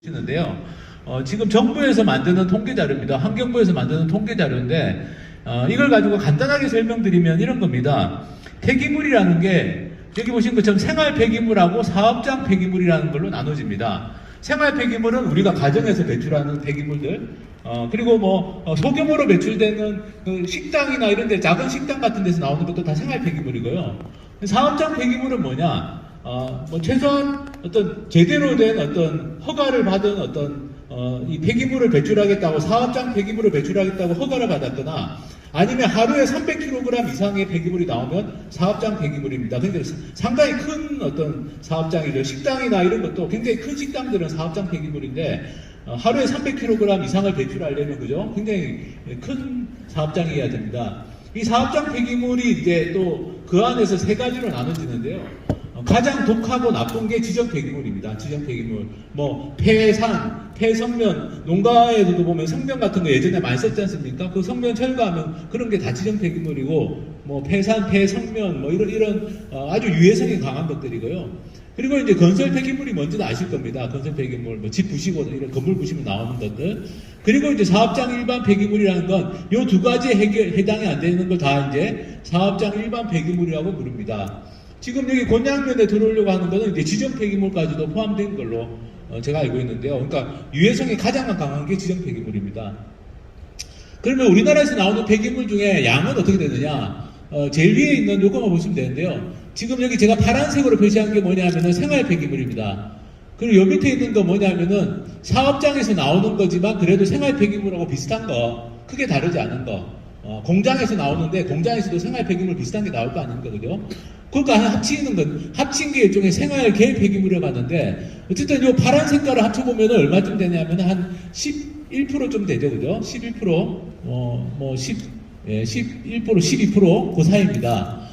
시는데요. 지금 정부에서 만드는 통계 자료입니다. 환경부에서 만드는 통계 자료인데 이걸 가지고 간단하게 설명드리면 이런 겁니다. 폐기물이라는 게 여기 보신 것처럼 생활 폐기물하고 사업장 폐기물이라는 걸로 나눠집니다. 생활 폐기물은 우리가 가정에서 배출하는 폐기물들, 그리고 소규모로 배출되는 그 식당이나 이런 데 작은 식당 같은 데서 나오는 것도 다 생활 폐기물이고요. 사업장 폐기물은 뭐냐? 최소한 어떤 제대로 된 어떤 허가를 받은 이 폐기물을 배출하겠다고 사업장 폐기물을 배출하겠다고 허가를 받았거나 아니면 하루에 300kg 이상의 폐기물이 나오면 사업장 폐기물입니다. 근데 상당히 큰 어떤 사업장이죠. 식당이나 이런 것도 굉장히 큰 식당들은 사업장 폐기물인데 하루에 300kg 이상을 배출하려면 그죠? 굉장히 큰 사업장이어야 됩니다. 이 사업장 폐기물이 이제 또 그 안에서 세 가지로 나눠지는데요. 가장 독하고 나쁜 게 지정 폐기물입니다. 지정 폐기물. 폐산, 폐성면, 농가에서도 보면 성면 같은 거 예전에 많이 썼지 않습니까? 그 성면 철거하면 그런 게 다 지정 폐기물이고, 폐산, 폐성면, 이런 아주 유해성이 강한 것들이고요. 그리고 이제 건설 폐기물이 뭔지도 아실 겁니다. 건설 폐기물, 집 부시고 이런 건물 부시면 나오는 것들. 그리고 이제 사업장 일반 폐기물이라는 건 요 두 가지에 해당이 안 되는 걸 다 이제 사업장 일반 폐기물이라고 부릅니다. 지금 여기 곤양면에 들어오려고 하는 것은 이제 지정 폐기물까지도 포함된 걸로 제가 알고 있는데요. 그러니까 유해성이 가장 강한 게 지정 폐기물입니다. 그러면 우리나라에서 나오는 폐기물 중에 양은 어떻게 되느냐? 제일 위에 있는 요거만 보시면 되는데요. 지금 여기 제가 파란색으로 표시한 게 뭐냐면은 생활 폐기물입니다. 그리고 요 밑에 있는 거 뭐냐면은 사업장에서 나오는 거지만 그래도 생활 폐기물하고 비슷한 거, 크게 다르지 않은 거. 공장에서 나오는데 공장에서도 생활 폐기물 비슷한 게 나올 거 아닙니까? 그죠? 그러니까 합친 게 일종의 생활계 폐기물이라고 하는데, 어쨌든 요 파란 색깔을 합쳐보면 얼마쯤 되냐면 한 11%좀 되죠. 그죠? 11%, 11%, 12%, 그 사이입니다.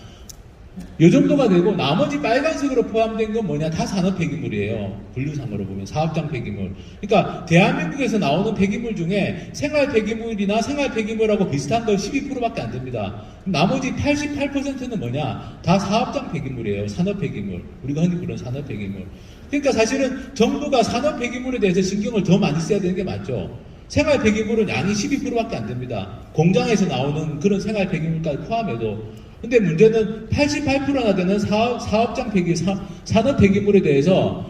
요 정도가 되고, 나머지 빨간색으로 포함된 건 뭐냐? 다 산업 폐기물이에요. 분류상으로 보면. 사업장 폐기물. 그러니까, 대한민국에서 나오는 폐기물 중에 생활 폐기물이나 생활 폐기물하고 비슷한 건 12%밖에 안 됩니다. 나머지 88%는 뭐냐? 다 사업장 폐기물이에요. 산업 폐기물. 우리가 흔히 부르는 산업 폐기물. 그러니까 사실은 정부가 산업 폐기물에 대해서 신경을 더 많이 써야 되는 게 맞죠. 생활 폐기물은 양이 12%밖에 안 됩니다. 공장에서 나오는 그런 생활 폐기물까지 포함해도. 근데 문제는 88%나 되는 사업장 폐기, 산업 폐기물에 대해서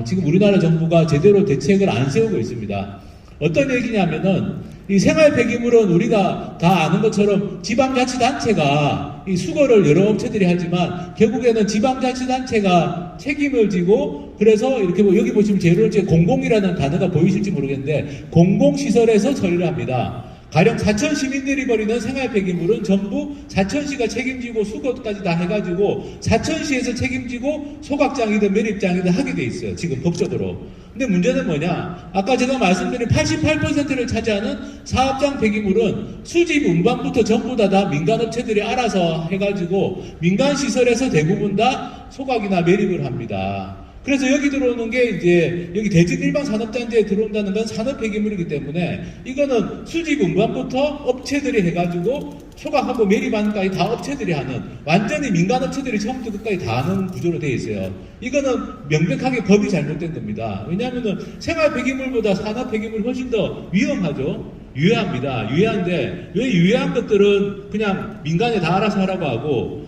지금 우리나라 정부가 제대로 대책을 안 세우고 있습니다. 어떤 얘기냐면은 이 생활 폐기물은 우리가 다 아는 것처럼 지방자치단체가 이 수거를 여러 업체들이 하지만 결국에는 지방자치단체가 책임을 지고, 그래서 이렇게 여기 보시면 제일 번째 공공이라는 단어가 보이실지 모르겠는데 공공시설에서 처리를 합니다. 가령 사천 시민들이 버리는 생활 폐기물은 전부 사천시가 책임지고 수거까지 다 해가지고 사천시에서 책임지고 소각장이든 매립장이든 하게 돼 있어요. 지금 법적으로. 근데 문제는 뭐냐? 아까 제가 말씀드린 88%를 차지하는 사업장 폐기물은 수집 운반부터 전부 다 민간업체들이 알아서 해가지고 민간시설에서 대부분 다 소각이나 매립을 합니다. 그래서 여기 들어오는 게 이제 여기 대진 일반 산업단지에 들어온다는 건 산업 폐기물이기 때문에 이거는 수집 운반부터 업체들이 해가지고 소각하고 매립하는까지 다 업체들이 하는, 완전히 민간 업체들이 처음부터 끝까지 다 하는 구조로 되어 있어요. 이거는 명백하게 법이 잘못된 겁니다. 왜냐하면은 생활 폐기물보다 산업 폐기물이 훨씬 더 위험하죠. 유해합니다. 유해한데 왜 유해한 것들은 그냥 민간에 다 알아서 하라고 하고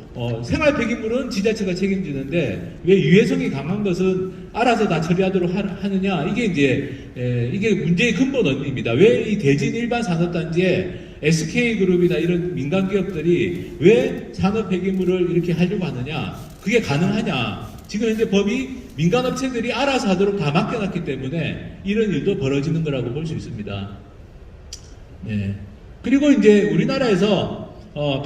생활 폐기물은 지자체가 책임지는데 왜 유해성이 강한 것은 알아서 다 처리하도록 하느냐? 이게 이제 이게 문제의 근본 원인입니다. 왜 이 대진 일반 산업단지에 SK그룹이나 이런 민간 기업들이 왜 산업 폐기물을 이렇게 하려고 하느냐? 그게 가능하냐? 지금 현재 법이 민간 업체들이 알아서 하도록 다 맡겨놨기 때문에 이런 일도 벌어지는 거라고 볼 수 있습니다. 네. 그리고 이제 우리나라에서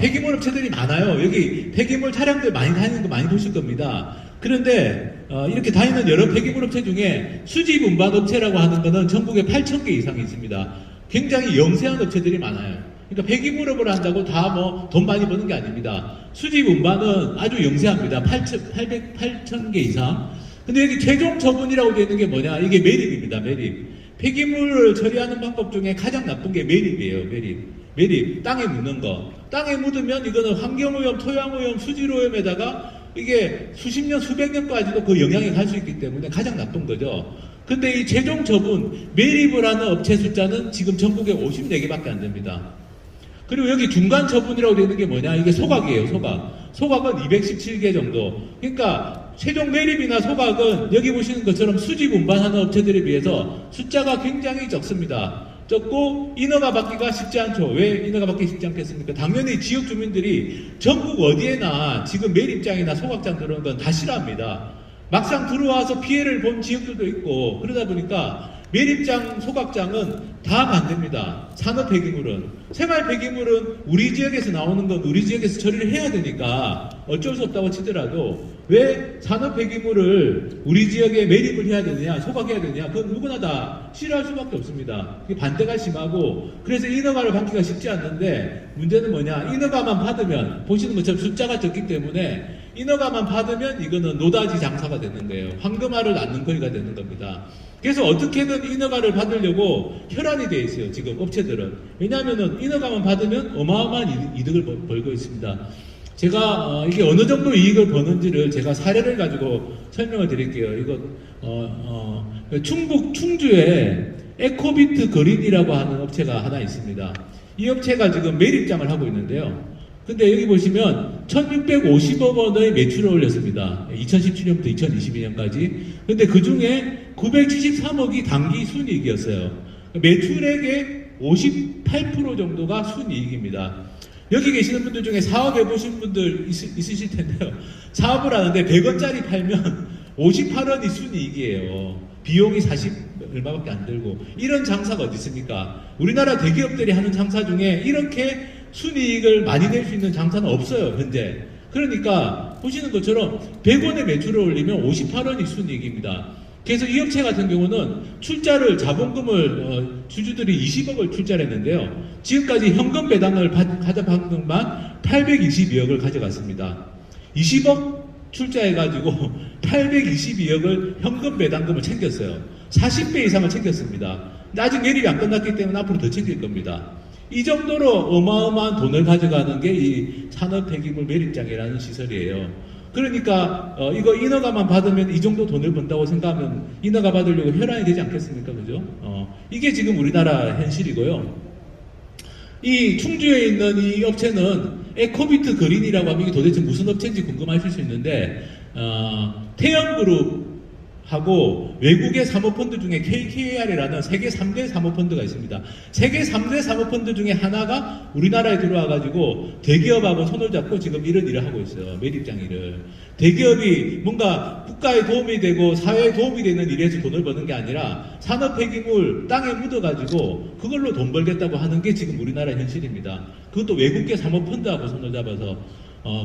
폐기물 업체들이 많아요. 여기 폐기물 차량들 많이 다니는 거 많이 보실 겁니다. 그런데 이렇게 다니는 여러 폐기물 업체 중에 수집 운반 업체라고 하는 거는 전국에 8,000개 이상이 있습니다. 굉장히 영세한 업체들이 많아요. 그러니까 폐기물업을 한다고 다 돈 많이 버는 게 아닙니다. 수집 운반은 아주 영세합니다. 8,000개 이상. 근데 여기 최종 처분이라고 되어 있는 게 뭐냐? 이게 매립입니다. 매립. 폐기물을 처리하는 방법 중에 가장 나쁜 게 매립이에요. 매립. 땅에 묻는 거. 땅에 묻으면 이거는 환경오염, 토양오염, 수질오염에다가 이게 수십 년, 수백 년까지도 그 영향이 갈 수 있기 때문에 가장 나쁜 거죠. 근데 이 최종 처분, 매립을 하는 업체 숫자는 지금 전국에 54개밖에 안 됩니다. 그리고 여기 중간 처분이라고 되는 게 뭐냐? 이게 소각이에요, 소각. 소각은 217개 정도. 그러니까 최종 매립이나 소각은 여기 보시는 것처럼 수직 운반하는 업체들에 비해서 숫자가 굉장히 적습니다. 적고 인허가 받기가 쉽지 않죠. 왜 인허가 받기 쉽지 않겠습니까? 당연히 지역 주민들이 전국 어디에나 지금 매립장이나 소각장 들어오는 건 다 싫어합니다. 막상 들어와서 피해를 본 지역들도 있고 그러다 보니까 매립장, 소각장은 다 반대입니다. 산업 폐기물은. 생활 폐기물은 우리 지역에서 나오는 건 우리 지역에서 처리를 해야 되니까 어쩔 수 없다고 치더라도 왜 산업 폐기물을 우리 지역에 매립을 해야 되느냐, 소각해야 되느냐, 그건 누구나 다 싫어할 수밖에 없습니다. 반대가 심하고 그래서 인허가를 받기가 쉽지 않는데 문제는 뭐냐, 인허가만 받으면 보시는 것처럼 숫자가 적기 때문에 인허가만 받으면 이거는 노다지 장사가 되는 거예요. 황금알을 낳는 거리가 되는 겁니다. 그래서 어떻게든 인허가를 받으려고 혈안이 돼 있어요, 지금 업체들은. 왜냐하면은 인허가만 받으면 어마어마한 이득을 벌고 있습니다. 제가 이게 어느 정도 이익을 버는지를 제가 사례를 가지고 설명을 드릴게요. 이거 충북 충주에 에코비트 그린이라고 하는 업체가 하나 있습니다. 이 업체가 지금 매립장을 하고 있는데요. 근데 여기 보시면 1650억 원의 매출을 올렸습니다. 2017년부터 2022년까지. 근데 그 중에 973억이 단기 순이익이었어요. 매출액의 58% 정도가 순이익입니다. 여기 계시는 분들 중에 사업 해보신 분들 있으실 텐데요. 사업을 하는데 100원짜리 팔면 58원이 순이익이에요. 비용이 40 얼마밖에 안 들고. 이런 장사가 어디 있습니까? 우리나라 대기업들이 하는 장사 중에 이렇게 순이익을 많이 낼 수 있는 장사는 없어요, 현재. 그러니까 보시는 것처럼 100원의 매출을 올리면 58원이 순이익입니다. 그래서 이 업체 같은 경우는 출자를 자본금을 주주들이 20억을 출자를 했는데요. 지금까지 현금 배당을 가져간 것만 822억을 가져갔습니다. 20억 출자해가지고 822억을 현금 배당금을 챙겼어요. 40배 이상을 챙겼습니다. 근데 아직 매립이 안 끝났기 때문에 앞으로 더 챙길 겁니다. 이 정도로 어마어마한 돈을 가져가는 게 이 산업폐기물 매립장이라는 시설이에요. 그러니까 이거 인허가만 받으면 이 정도 돈을 번다고 생각하면 인허가 받으려고 혈안이 되지 않겠습니까? 그죠? 이게 지금 우리나라 현실이고요. 이 충주에 있는 이 업체는 에코비트 그린이라고 하면 이게 도대체 무슨 업체인지 궁금하실 수 있는데 태연그룹 하고 외국의 사모펀드 중에 KKR이라는 세계 3대 사모펀드가 있습니다. 세계 3대 사모펀드 중에 하나가 우리나라에 들어와가지고 대기업하고 손을 잡고 지금 이런 일을 하고 있어요. 매립장 일을. 대기업이 뭔가 국가에 도움이 되고 사회에 도움이 되는 일에서 돈을 버는 게 아니라 산업 폐기물 땅에 묻어가지고 그걸로 돈 벌겠다고 하는 게 지금 우리나라 현실입니다. 그것도 외국계 사모펀드하고 손을 잡아서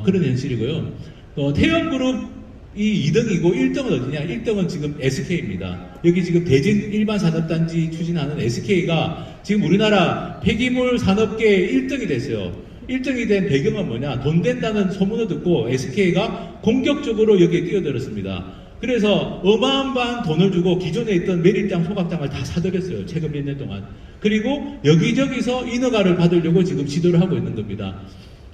그런 현실이고요. 태연그룹 이 2등이고 1등은 어디냐? 1등은 지금 SK입니다. 여기 지금 대진 일반산업단지 추진하는 SK가 지금 우리나라 폐기물 산업계의 1등이 됐어요. 1등이 된 배경은 뭐냐? 돈 된다는 소문을 듣고 SK가 공격적으로 여기에 뛰어들었습니다. 그래서 어마어마한 돈을 주고 기존에 있던 매립장, 소각장을 다 사들였어요. 최근 몇 년 동안. 그리고 여기저기서 인허가를 받으려고 지금 시도를 하고 있는 겁니다.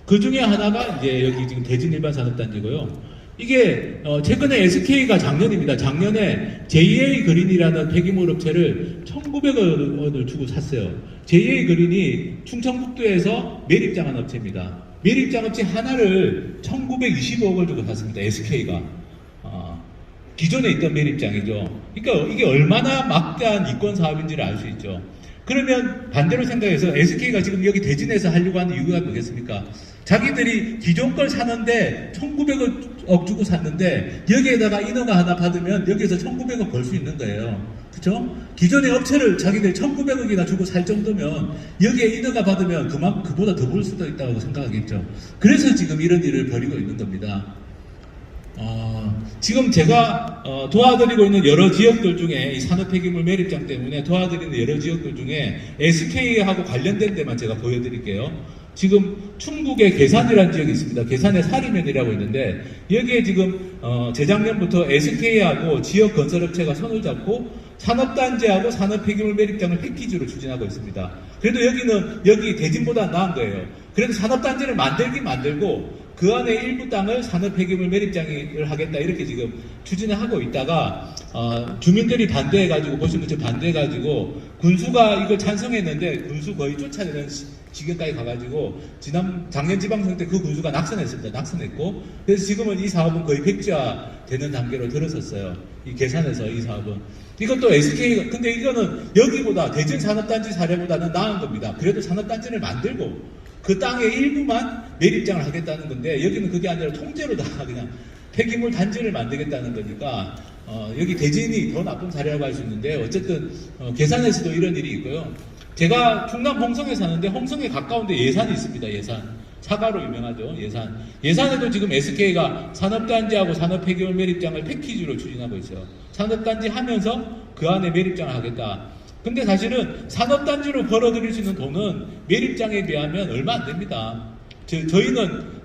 그 중에 하나가 이제 여기 지금 대진 일반산업단지고요. 이게 최근에 SK가 작년입니다. 작년에 JA 그린이라는 폐기물 업체를 1,900억 원을 주고 샀어요. JA 그린이 충청북도에서 매립장한 업체입니다. 매립장 업체 하나를 1,925억을 주고 샀습니다. SK가. 기존에 있던 매립장이죠. 그러니까 이게 얼마나 막대한 이권 사업인지를 알 수 있죠. 그러면 반대로 생각해서 SK가 지금 여기 대진에서 하려고 하는 이유가 뭐겠습니까? 자기들이 기존 걸 사는데 1,900억 주고 샀는데 여기에다가 인허가 하나 받으면 여기에서 1,900억 벌 수 있는 거예요. 그렇죠? 기존의 업체를 자기들 1,900억이나 주고 살 정도면 여기에 인허가 받으면 그보다 더 벌 수도 있다고 생각하겠죠. 그래서 지금 이런 일을 벌이고 있는 겁니다. 지금 제가 도와드리고 있는 여러 지역들 중에 이 산업폐기물 매립장 때문에 도와드리는 여러 지역들 중에 SK하고 관련된 데만 제가 보여드릴게요. 지금 충북의 계산이라는 지역이 있습니다. 계산의 사리면이라고 있는데 여기에 지금 재작년부터 SK하고 지역 건설업체가 손을 잡고 산업단지하고 산업폐기물 매립장을 패키지로 추진하고 있습니다. 그래도 여기 대진보다 나은 거예요. 그래도 산업단지를 만들긴 만들고 그 안에 일부 땅을 산업 폐기물 매립장을 하겠다 이렇게 지금 추진을 하고 있다가 주민들이 반대해가지고 보시면 저 반대해가지고 군수가 이걸 찬성했는데 군수 거의 쫓아내는 지경까지 가가지고 작년 지방선거 때 그 군수가 낙선했습니다. 낙선했고 그래서 지금은 이 사업은 거의 백지화 되는 단계로 들어섰어요. 이 계산에서 이 사업은 이것도 SK 근데 이거는 여기보다 대전 산업단지 사례보다는 나은 겁니다. 그래도 산업단지를 만들고 그 땅의 일부만 매립장을 하겠다는 건데 여기는 그게 아니라 통째로 다 그냥 폐기물 단지를 만들겠다는 거니까 여기 대진이 더 나쁜 사례라고 할 수 있는데 어쨌든 계산에서도 이런 일이 있고요. 제가 충남 홍성에 사는데 홍성에 가까운데 예산이 있습니다. 예산. 사과로 유명하죠. 예산. 예산에도 지금 SK가 산업단지하고 산업폐기물 매립장을 패키지로 추진하고 있어요. 산업단지 하면서 그 안에 매립장을 하겠다. 근데 사실은 산업단지로 벌어들일 수 있는 돈은 매립장에 비하면 얼마 안 됩니다.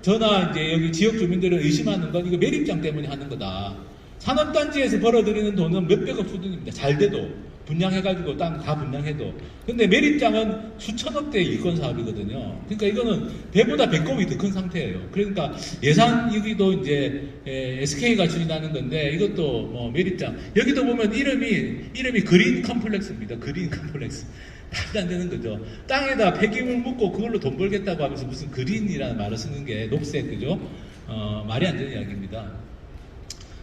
저나 이제 여기 지역 주민들은 의심하는 건 이거 매립장 때문에 하는 거다. 산업단지에서 벌어들이는 돈은 몇백억 수준입니다. 잘 돼도. 분양해가지고 땅 다 분양해도. 근데 매립장은 수천억대 이권 사업이거든요. 그러니까 이거는 배보다 배꼽이 더 큰 상태예요. 그러니까 예산 여기도 이제 SK가 추진하는 건데 이것도 뭐 매립장. 여기도 보면 이름이 그린 컴플렉스입니다. 그린 컴플렉스. 말도 안 되는 거죠. 땅에다 폐기물 묻고 그걸로 돈 벌겠다고 하면서 무슨 그린이라는 말을 쓰는 게 녹색, 그죠? 말이 안 되는 이야기입니다.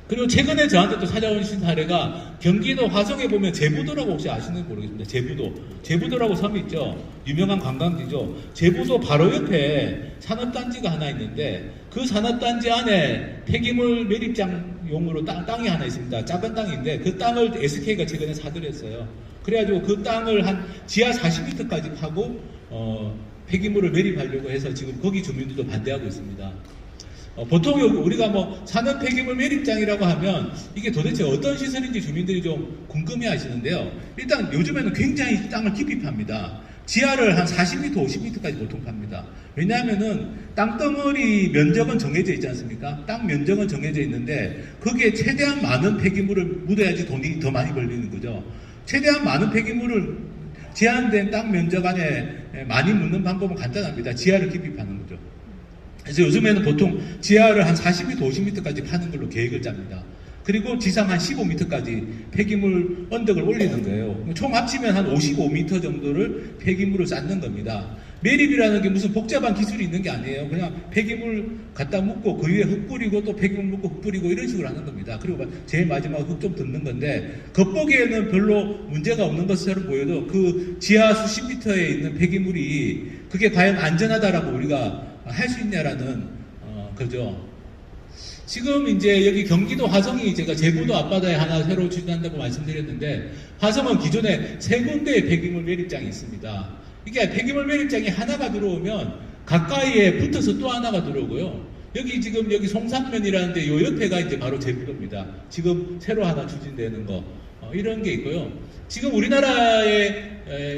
그리고 최근에 저한테 또 찾아오신 사례가 경기도 화성에 보면 제부도라고 혹시 아시는지 모르겠습니다. 제부도라고 섬이 있죠. 유명한 관광지죠. 제부도 바로 옆에 산업단지가 하나 있는데 그 산업단지 안에 폐기물 매립장용으로 땅이 하나 있습니다. 작은 땅인데 그 땅을 SK가 최근에 사들였어요. 그래가지고 그 땅을 한 지하 40m까지 파고 폐기물을 매립하려고 해서 지금 거기 주민들도 반대하고 있습니다. 보통 우리가 뭐 산업 폐기물 매립장이라고 하면 이게 도대체 어떤 시설인지 주민들이 좀 궁금해 하시는데요. 일단 요즘에는 굉장히 땅을 깊이 팝니다. 지하를 한 40m, 50m까지 보통 팝니다. 왜냐하면은 땅덩어리 면적은 정해져 있지 않습니까? 땅 면적은 정해져 있는데 거기에 최대한 많은 폐기물을 묻어야지 돈이 더 많이 벌리는 거죠. 최대한 많은 폐기물을 제한된 땅 면적 안에 많이 묻는 방법은 간단합니다. 지하를 깊이 파는 거죠. 그래서 요즘에는 보통 지하를 한 40m, 50m까지 파는 걸로 계획을 짭니다. 그리고 지상 한 15m까지 폐기물 언덕을 올리는 거예요. 총 합치면 한 55m 정도를 폐기물을 쌓는 겁니다. 매립이라는 게 무슨 복잡한 기술이 있는 게 아니에요. 그냥 폐기물 갖다 묻고 그 위에 흙 뿌리고 또 폐기물 묻고 흙 뿌리고 이런 식으로 하는 겁니다. 그리고 제일 마지막 흙 좀 듣는 건데 겉보기에는 별로 문제가 없는 것처럼 보여도 그 지하 수십 미터에 있는 폐기물이 그게 과연 안전하다라고 우리가 할 수 있냐라는 거죠. 지금 이제 여기 경기도 화성이 제가 제부도 앞바다에 하나 새로 추진한다고 말씀드렸는데 화성은 기존에 세 군데의 폐기물 매립장이 있습니다. 이게 폐기물 매립장이 하나가 들어오면 가까이에 붙어서 또 하나가 들어오고요. 여기 송산면이라는데 요 옆에가 이제 바로 제부도입니다. 지금 새로 하나 추진되는 거 이런 게 있고요. 지금 우리나라의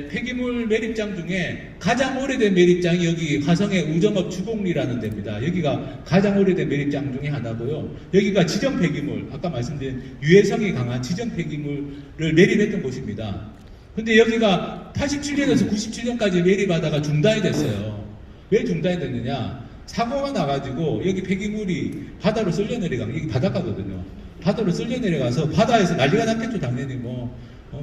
폐기물 매립장 중에 가장 오래된 매립장이 여기 화성의 우정업 주곡리라는 데입니다. 여기가 가장 오래된 매립장 중에 하나고요. 여기가 지정 폐기물, 아까 말씀드린 유해성이 강한 지정 폐기물을 매립했던 곳입니다. 근데 여기가 87년에서 97년까지 매립하다가 중단이 됐어요. 왜 중단이 됐느냐? 사고가 나가지고 여기 폐기물이 바다로 쓸려 내려가고, 여기 바닷가거든요. 바다로 쓸려 내려가서 바다에서 난리가 났겠죠, 당연히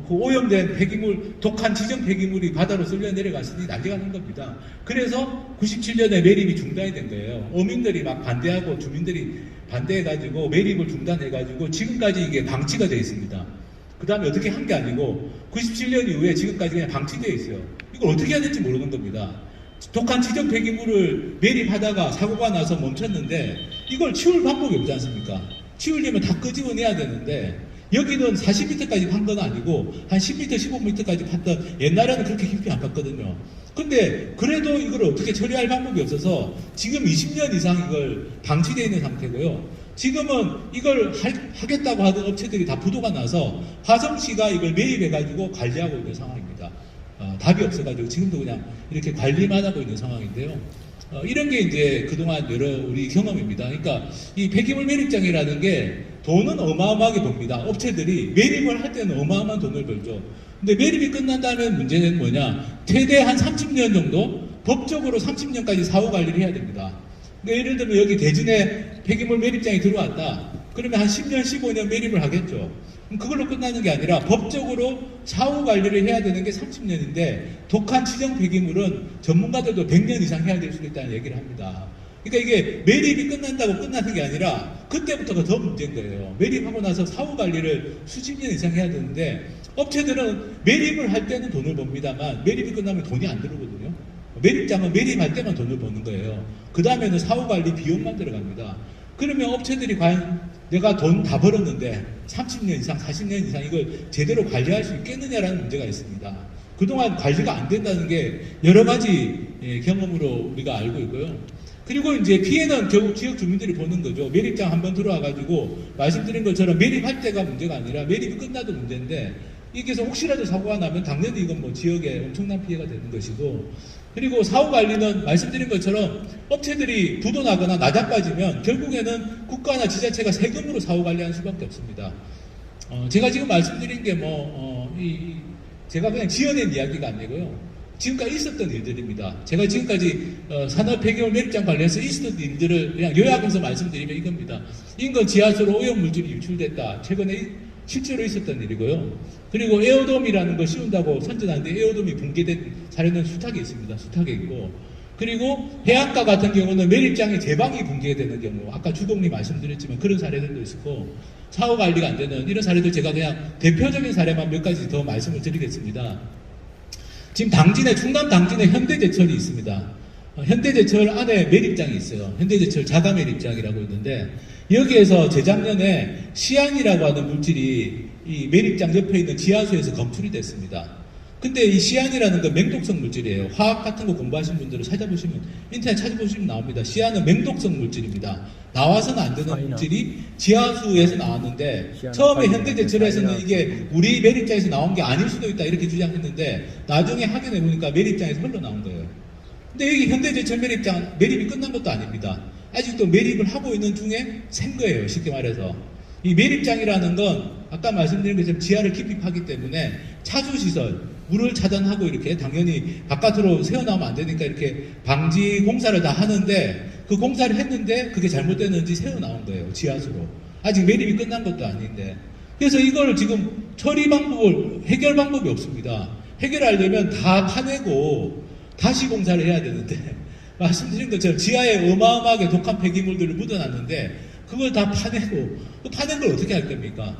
그 오염된 폐기물, 독한 지정 폐기물이 바다로 쓸려 내려갔으니 난리가 난 겁니다. 그래서 97년에 매립이 중단이 된 거예요. 어민들이 막 반대하고 주민들이 반대해가지고 매립을 중단해가지고 지금까지 이게 방치가 되어 있습니다. 그 다음에 어떻게 한 게 아니고 97년 이후에 지금까지 그냥 방치되어 있어요. 이걸 어떻게 해야 될지 모르는 겁니다. 독한 지정 폐기물을 매립하다가 사고가 나서 멈췄는데 이걸 치울 방법이 없지 않습니까? 치우려면 다 끄집어내야 되는데 여기는 40m까지 판 건 아니고 한 10m, 15m까지 팠던 옛날에는 그렇게 깊이 안 팠거든요. 근데 그래도 이걸 어떻게 처리할 방법이 없어서 지금 20년 이상 이걸 방치되어 있는 상태고요. 지금은 이걸 하겠다고 하던 업체들이 다 부도가 나서 화성시가 이걸 매입해가지고 관리하고 있는 상황입니다. 답이 없어가지고 지금도 그냥 이렇게 관리만 하고 있는 상황인데요. 이런 게 이제 그동안 여러 우리 경험입니다. 그러니까 이 폐기물 매립장이라는 게 돈은 어마어마하게 법니다. 업체들이 매립을 할 때는 어마어마한 돈을 벌죠. 근데 매립이 끝난다면 문제는 뭐냐? 최대 한 30년 정도 법적으로 30년까지 사후 관리를 해야 됩니다. 그러니까 예를 들면 여기 대진에 폐기물 매립장이 들어왔다. 그러면 한 10년, 15년 매립을 하겠죠. 그럼 그걸로 끝나는 게 아니라 법적으로 사후 관리를 해야 되는 게 30년인데 독한 치정 폐기물은 전문가들도 100년 이상 해야 될 수 있다는 얘기를 합니다. 그러니까 이게 매립이 끝난다고 끝나는 게 아니라 그때부터가 더 문제인 거예요. 매립하고 나서 사후 관리를 수십 년 이상 해야 되는데 업체들은 매립을 할 때는 돈을 법니다만 매립이 끝나면 돈이 안 들어오거든요. 매립장은 매립할 때만 돈을 버는 거예요. 그 다음에는 사후 관리 비용만 들어갑니다. 그러면 업체들이 과연 내가 돈 다 벌었는데 30년 이상, 40년 이상 이걸 제대로 관리할 수 있겠느냐라는 문제가 있습니다. 그동안 관리가 안 된다는 게 여러 가지 경험으로 우리가 알고 있고요. 그리고 이제 피해는 결국 지역 주민들이 보는 거죠. 매립장 한번 들어와가지고 말씀드린 것처럼 매립할 때가 문제가 아니라 매립이 끝나도 문제인데 이게서 혹시라도 사고가 나면 당연히 이건 뭐 지역에 엄청난 피해가 되는 것이고, 그리고 사후 관리는 말씀드린 것처럼 업체들이 부도 나거나 나자빠지면 결국에는 국가나 지자체가 세금으로 사후 관리하는 수밖에 없습니다. 제가 지금 말씀드린 게 제가 그냥 지어낸 이야기가 아니고요. 지금까지 있었던 일들입니다. 제가 지금까지 산업 폐기물 매립장 관련해서 있었던 일들을 그냥 요약해서 말씀드리면 이겁니다. 인근 지하수로 오염물질이 유출됐다. 최근에 실제로 있었던 일이고요. 그리고 에어돔이라는 걸 씌운다고 선전하는데 에어돔이 붕괴된 사례는 숱하게 있습니다. 숱하게 있고, 그리고 해안가 같은 경우는 매립장의 제방이 붕괴되는 경우, 아까 주동리 말씀드렸지만 그런 사례들도 있었고, 사후 관리가 안 되는 이런 사례들 제가 그냥 대표적인 사례만 몇 가지 더 말씀을 드리겠습니다. 지금 당진에, 충남 당진에 현대제철이 있습니다. 현대제철 안에 매립장이 있어요. 현대제철 자가 매립장이라고 있는데 여기에서 재작년에 시안이라고 하는 물질이 이 매립장 옆에 있는 지하수에서 검출이 됐습니다. 근데 이 시안이라는 건 맹독성 물질이에요. 화학 같은 거 공부하신 분들은 찾아보시면, 인터넷 찾아보시면 나옵니다. 시안은 맹독성 물질입니다. 나와서는 안 되는 물질이 지하수에서 나왔는데 처음에 현대제철에서는 이게 우리 매립장에서 나온 게 아닐 수도 있다 이렇게 주장했는데 나중에 확인해 보니까 매립장에서 흘러나온 거예요. 근데 여기 현대제철 매립장 매립이 끝난 것도 아닙니다. 아직도 매립을 하고 있는 중에 샌 거예요. 쉽게 말해서. 이 매립장이라는 건 아까 말씀드린 것처럼 지하를 깊이 파기 때문에 차수시설, 물을 차단하고 이렇게 당연히 바깥으로 새어나오면 안 되니까 이렇게 방지 공사를 다 하는데 그 공사를 했는데 그게 잘못됐는지 새어나온 거예요. 지하수로. 아직 매립이 끝난 것도 아닌데. 그래서 이걸 지금 처리 방법을, 해결 방법이 없습니다. 해결하려면 다 파내고 다시 공사를 해야 되는데 말씀드린 것처럼 지하에 어마어마하게 독한 폐기물들을 묻어놨는데 그걸 다 파내고 파낸 걸 어떻게 할 겁니까?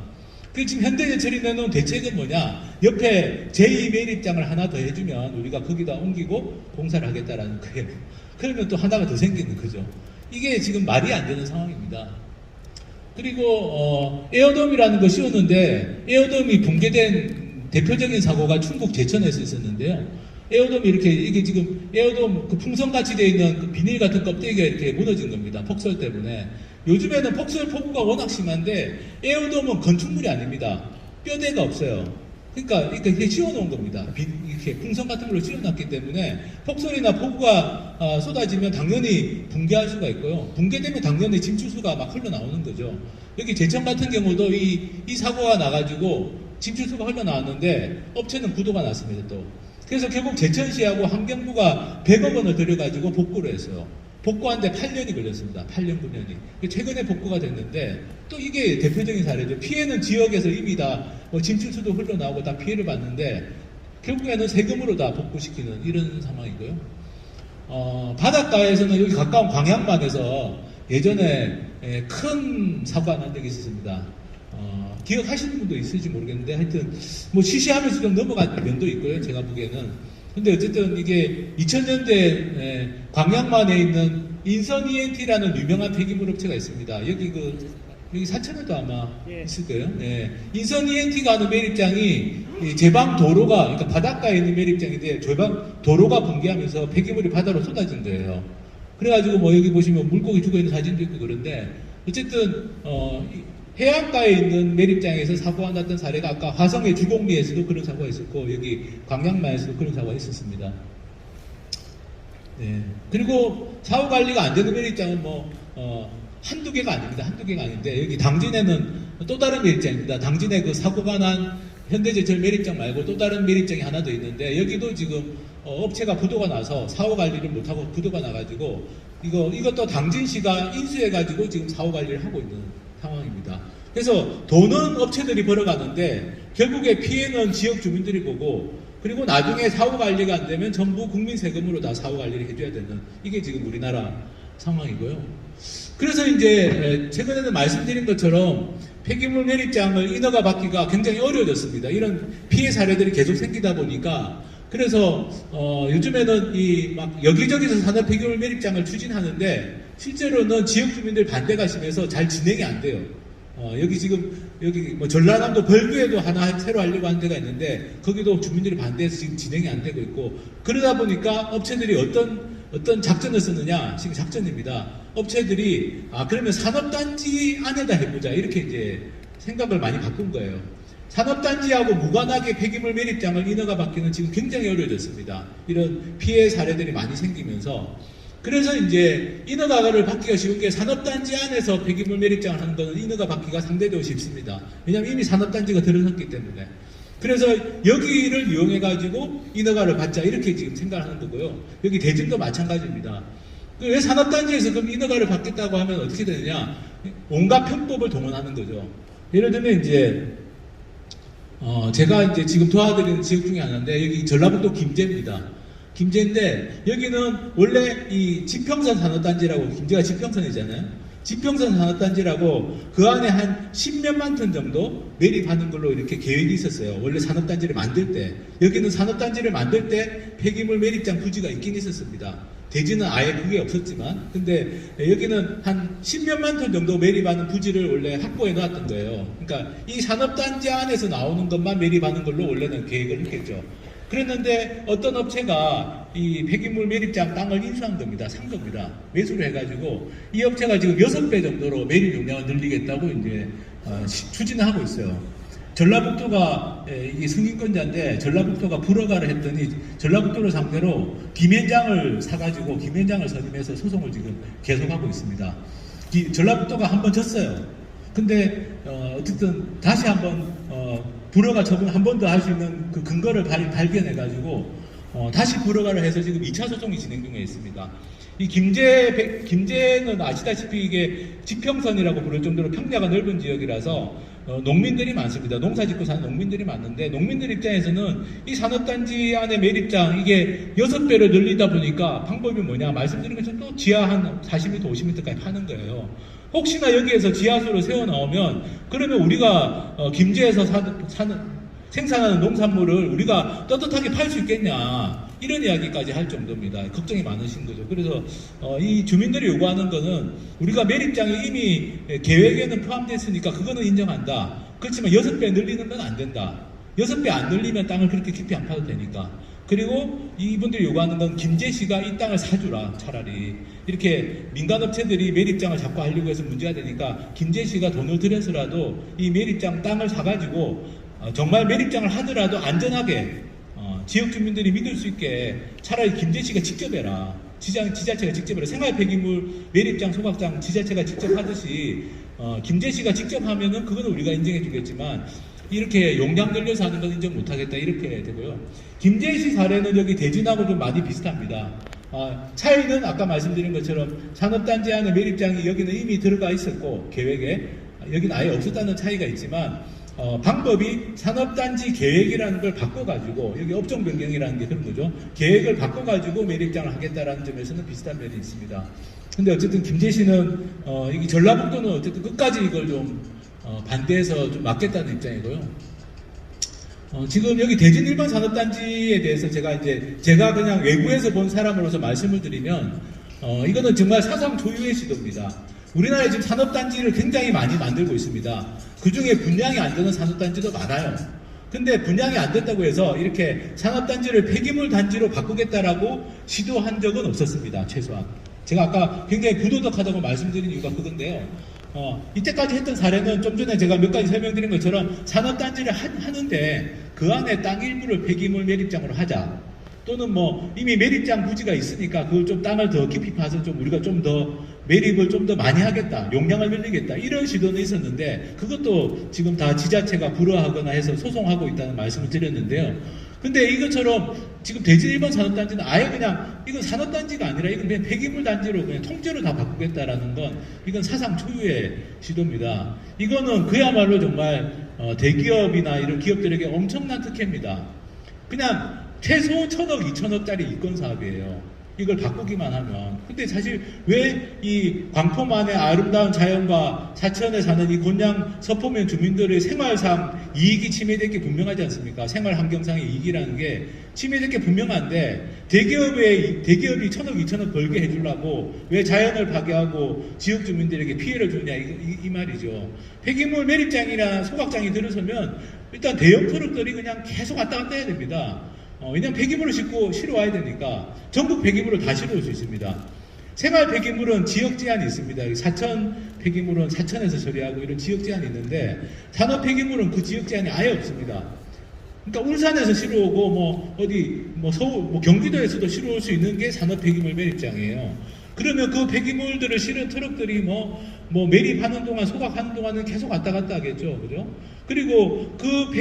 그 지금 현대제철이 내놓은 대책은 뭐냐? 옆에 제2 매립장을 하나 더 해주면 우리가 거기다 옮기고 공사를 하겠다라는 거예요. 그러면 또 하나가 더 생기는 거죠. 이게 지금 말이 안 되는 상황입니다. 그리고 에어돔이라는 거 씌웠는데 에어돔이 붕괴된 대표적인 사고가 충북 제천에서 있었는데요. 에어돔이 이게 지금 에어돔 그 풍선같이 되어 있는 그 비닐 같은 껍데기가 이렇게 무너진 겁니다. 폭설 때문에. 요즘에는 폭설 폭우가 워낙 심한데 에어돔은 건축물이 아닙니다. 뼈대가 없어요. 그러니까 이렇게 씌워놓은 겁니다. 이렇게 풍선 같은 걸로 씌워놨기 때문에 폭설이나 폭우가 쏟아지면 당연히 붕괴할 수가 있고요. 붕괴되면 당연히 침출수가 막 흘러나오는 거죠. 여기 제천 같은 경우도 이 사고가 나가지고 침출수가 흘러나왔는데 업체는 부도가 났습니다. 또. 그래서 결국 제천시하고 환경부가 100억 원을 들여가지고 복구를 했어요. 복구하는데 8년이 걸렸습니다. 8년, 9년이. 최근에 복구가 됐는데 또 이게 대표적인 사례죠. 피해는 지역에서 이미 다 침출수도 흘러나오고 다 피해를 봤는데 결국에는 세금으로 다 복구시키는 이런 상황이고요. 바닷가에서는 여기 가까운 광양만에서 예전에 큰 사고가 난 적이 있었습니다. 기억하시는 분도 있을지 모르겠는데 하여튼 뭐 시시하면서 좀 넘어간 면도 있고요. 제가 보기에는. 근데 어쨌든 이게 2000년대 광양만에 있는 인선 ENT라는 유명한 폐기물 업체가 있습니다. 여기 사천에도 아마 있을 거예요. 인선 ENT가 하는 매립장이 제방 도로가, 그러니까 바닷가에 있는 매립장인데 제방 도로가 붕괴하면서 폐기물이 바다로 쏟아진 거예요. 그래가지고 뭐 여기 보시면 물고기 죽어 있는 사진도 있고 그런데 어쨌든 해안가에 있는 매립장에서 사고가 났던 사례가 아까 화성의 주곡리에서도 그런 사고가 있었고 여기 광양만에서도 그런 사고가 있었습니다. 네. 그리고 사후 관리가 안 되는 매립장은 한두 개가 아닙니다. 한두 개가 아닌데 여기 당진에는 또 다른 매립장입니다. 당진에 그 사고가 난 현대제철 매립장 말고 또 다른 매립장이 하나 더 있는데 여기도 지금 업체가 부도가 나서 사후 관리를 못하고 부도가 나가지고 이것도 당진시가 인수해가지고 지금 사후 관리를 하고 있는 상황입니다. 그래서 돈은 업체들이 벌어가는데 결국에 피해는 지역 주민들이 보고 그리고 나중에 사후 관리가 안 되면 전부 국민 세금으로 다 사후 관리를 해줘야 되는 이게 지금 우리나라 상황이고요. 그래서 이제 최근에는 말씀드린 것처럼 폐기물 매립장을 인허가 받기가 굉장히 어려워졌습니다. 이런 피해 사례들이 계속 생기다 보니까 그래서 요즘에는 이 막 여기저기서 산업 폐기물 매립장을 추진하는데 실제로는 지역 주민들 반대가 심해서 잘 진행이 안 돼요. 여기 뭐 전라남도 벌교에도 하나 새로 하려고 하는 데가 있는데 거기도 주민들이 반대해서 지금 진행이 안 되고 있고 그러다 보니까 업체들이 어떤 작전을 쓰느냐 지금 작전입니다. 업체들이 그러면 산업단지 안에다 해보자 이렇게 이제 생각을 많이 바꾼 거예요. 산업단지하고 무관하게 폐기물 매립장을 인허가 받기는 지금 굉장히 어려워졌습니다. 이런 피해 사례들이 많이 생기면서 그래서 이제 인허가를 받기가 쉬운 게 산업단지 안에서 폐기물 매립장을 하는 거는 인허가 받기가 상대적으로 쉽습니다. 왜냐하면 이미 산업단지가 들어섰기 때문에. 그래서 여기를 이용해가지고 인허가를 받자 이렇게 지금 생각을 하는 거고요. 여기 대전도 마찬가지입니다. 왜 산업단지에서 그럼 인허가를 받겠다고 하면 어떻게 되느냐? 온갖 편법을 동원하는 거죠. 예를 들면 이제 제가 이제 지금 도와드리는 지역 중에 하나인데 여기 전라북도 김제입니다. 김제인데 여기는 원래 이 지평선 산업단지라고 김제가 지평선이잖아요. 지평선 산업단지라고 그 안에 한 10몇만 톤 정도 매립하는 걸로 이렇게 계획이 있었어요. 원래 산업단지를 만들 때 여기는 산업단지를 만들 때 폐기물 매립장 부지가 있긴 있었습니다. 대지는 아예 그게 없었지만 근데 여기는 한 10몇만 톤 정도 매립하는 부지를 원래 확보해 놨던 거예요. 그러니까 이 산업단지 안에서 나오는 것만 매립하는 걸로 원래는 계획을 했겠죠. 그랬는데 어떤 업체가 이 폐기물 매립장 땅을 인수한 겁니다. 산 겁니다. 매수를 해가지고 이 업체가 지금 6배 정도로 매립 용량을 늘리겠다고 이제 추진을 하고 있어요. 전라북도가 이게 승인권자인데 전라북도가 불허가를 했더니 전라북도를 상대로 김현장을 사가지고 김현장을 선임해서 소송을 지금 계속하고 있습니다. 전라북도가 한번 졌어요. 근데 어쨌든 다시 한번 불허가 처분 한 번 더 할 수 있는 그 근거를 발견해가지고 다시 불허가를 해서 지금 2차 소송이 진행 중에 있습니다. 이 김제는 아시다시피 이게 지평선이라고 부를 정도로 평야가 넓은 지역이라서 농민들이 많습니다. 농사 짓고 사는 농민들이 많은데 농민들 입장에서는 이 산업단지 안에 매립장 이게 6배로 늘리다 보니까 방법이 뭐냐 말씀드린 것처럼 또 지하 한 40m, 50m까지 파는 거예요. 혹시나 여기에서 지하수를 세워 나오면 그러면 우리가 김제에서 생산하는 농산물을 우리가 떳떳하게 팔 수 있겠냐 이런 이야기까지 할 정도입니다. 걱정이 많으신 거죠. 그래서 이 주민들이 요구하는 거는 우리가 매립장이 이미 계획에는 포함됐으니까 그거는 인정한다. 그렇지만 6배 늘리는 건 안 된다. 6배 안 늘리면 땅을 그렇게 깊이 안 파도 되니까. 그리고 이분들이 요구하는 건 김제시가 이 땅을 사주라 차라리. 이렇게 민간업체들이 매립장을 자꾸 하려고 해서 문제가 되니까 김제시가 돈을 들여서라도 이 매립장 땅을 사가지고 정말 매립장을 하더라도 안전하게 지역 주민들이 믿을 수 있게 차라리 김제시가 직접 해라. 지자체가 직접 해라. 생활 폐기물 매립장 소각장 지자체가 직접 하듯이 김제시가 직접 하면은 그거는 우리가 인정해 주겠지만 이렇게 용량 늘려서 하는 건 인정 못하겠다 이렇게 되고요. 김제시 사례는 여기 대진하고 좀 많이 비슷합니다. 차이는 아까 말씀드린 것처럼 산업단지 안에 매립장이 여기는 이미 들어가 있었고 계획에 여기는 아예 없었다는 차이가 있지만 방법이 산업단지 계획이라는 걸 바꿔가지고 여기 업종 변경이라는 게 그런 거죠. 계획을 바꿔가지고 매립장을 하겠다라는 점에서는 비슷한 면이 있습니다. 근데 어쨌든 김제시는 이게 전라북도는 어쨌든 끝까지 이걸 좀 반대해서 좀 막겠다는 입장이고요. 지금 여기 대진 일반 산업단지에 대해서 제가 그냥 외부에서 본 사람으로서 말씀을 드리면 이거는 정말 사상 초유의 시도입니다. 우리나라에 지금 산업단지를 굉장히 많이 만들고 있습니다. 그 중에 분양이 안 되는 산업단지도 많아요. 근데 분양이 안 된다고 해서 이렇게 산업단지를 폐기물 단지로 바꾸겠다라고 시도한 적은 없었습니다. 최소한. 제가 아까 굉장히 부도덕하다고 말씀드린 이유가 그건데요. 이때까지 했던 사례는 좀 전에 제가 몇 가지 설명드린 것처럼 산업단지를 하는데 그 안에 땅 일부를 폐기물 매립장으로 하자. 또는 뭐 이미 매립장 부지가 있으니까 그걸 좀 땅을 더 깊이 파서 좀 우리가 좀 더 매립을 좀 더 많이 하겠다. 용량을 늘리겠다. 이런 시도는 있었는데 그것도 지금 다 지자체가 불허하거나 해서 소송하고 있다는 말씀을 드렸는데요. 근데 이것처럼 지금 대진 1번 산업단지는 아예 그냥 이건 산업단지가 아니라 이건 그냥 폐기물 단지로 그냥 통째로 다 바꾸겠다라는 건 이건 사상 초유의 시도입니다. 이거는 그야말로 정말 대기업이나 이런 기업들에게 엄청난 특혜입니다. 그냥 최소 1,000억, 2,000억짜리 이권 사업이에요. 이걸 바꾸기만 하면. 근데 사실 왜 이 광포만의 아름다운 자연과 사천에 사는 이 곤양 서포면 주민들의 생활상 이익이 침해될 게 분명하지 않습니까? 생활 환경상의 이익이라는 게 침해될 게 분명한데 대기업이 1,000억, 2,000억 벌게 해주려고 왜 자연을 파괴하고 지역 주민들에게 피해를 주냐 이 말이죠. 폐기물 매립장이나 소각장이 들어서면 일단 대형 트럭들이 그냥 계속 왔다 갔다 해야 됩니다. 왜냐면 폐기물을 싣고 실어 와야 되니까 전국 폐기물을 다 실어 올 수 있습니다. 생활 폐기물은 지역 제한이 있습니다. 사천 폐기물은 사천에서 처리하고 이런 지역 제한이 있는데 산업 폐기물은 그 지역 제한이 아예 없습니다. 그러니까 울산에서 실어 오고 뭐 서울, 경기도에서도 실어 올 수 있는 게 산업 폐기물 매립장이에요. 그러면 그 폐기물들을 실은 트럭들이 매립하는 동안 소각하는 동안은 계속 왔다 갔다 하겠죠. 그죠? 그리고 그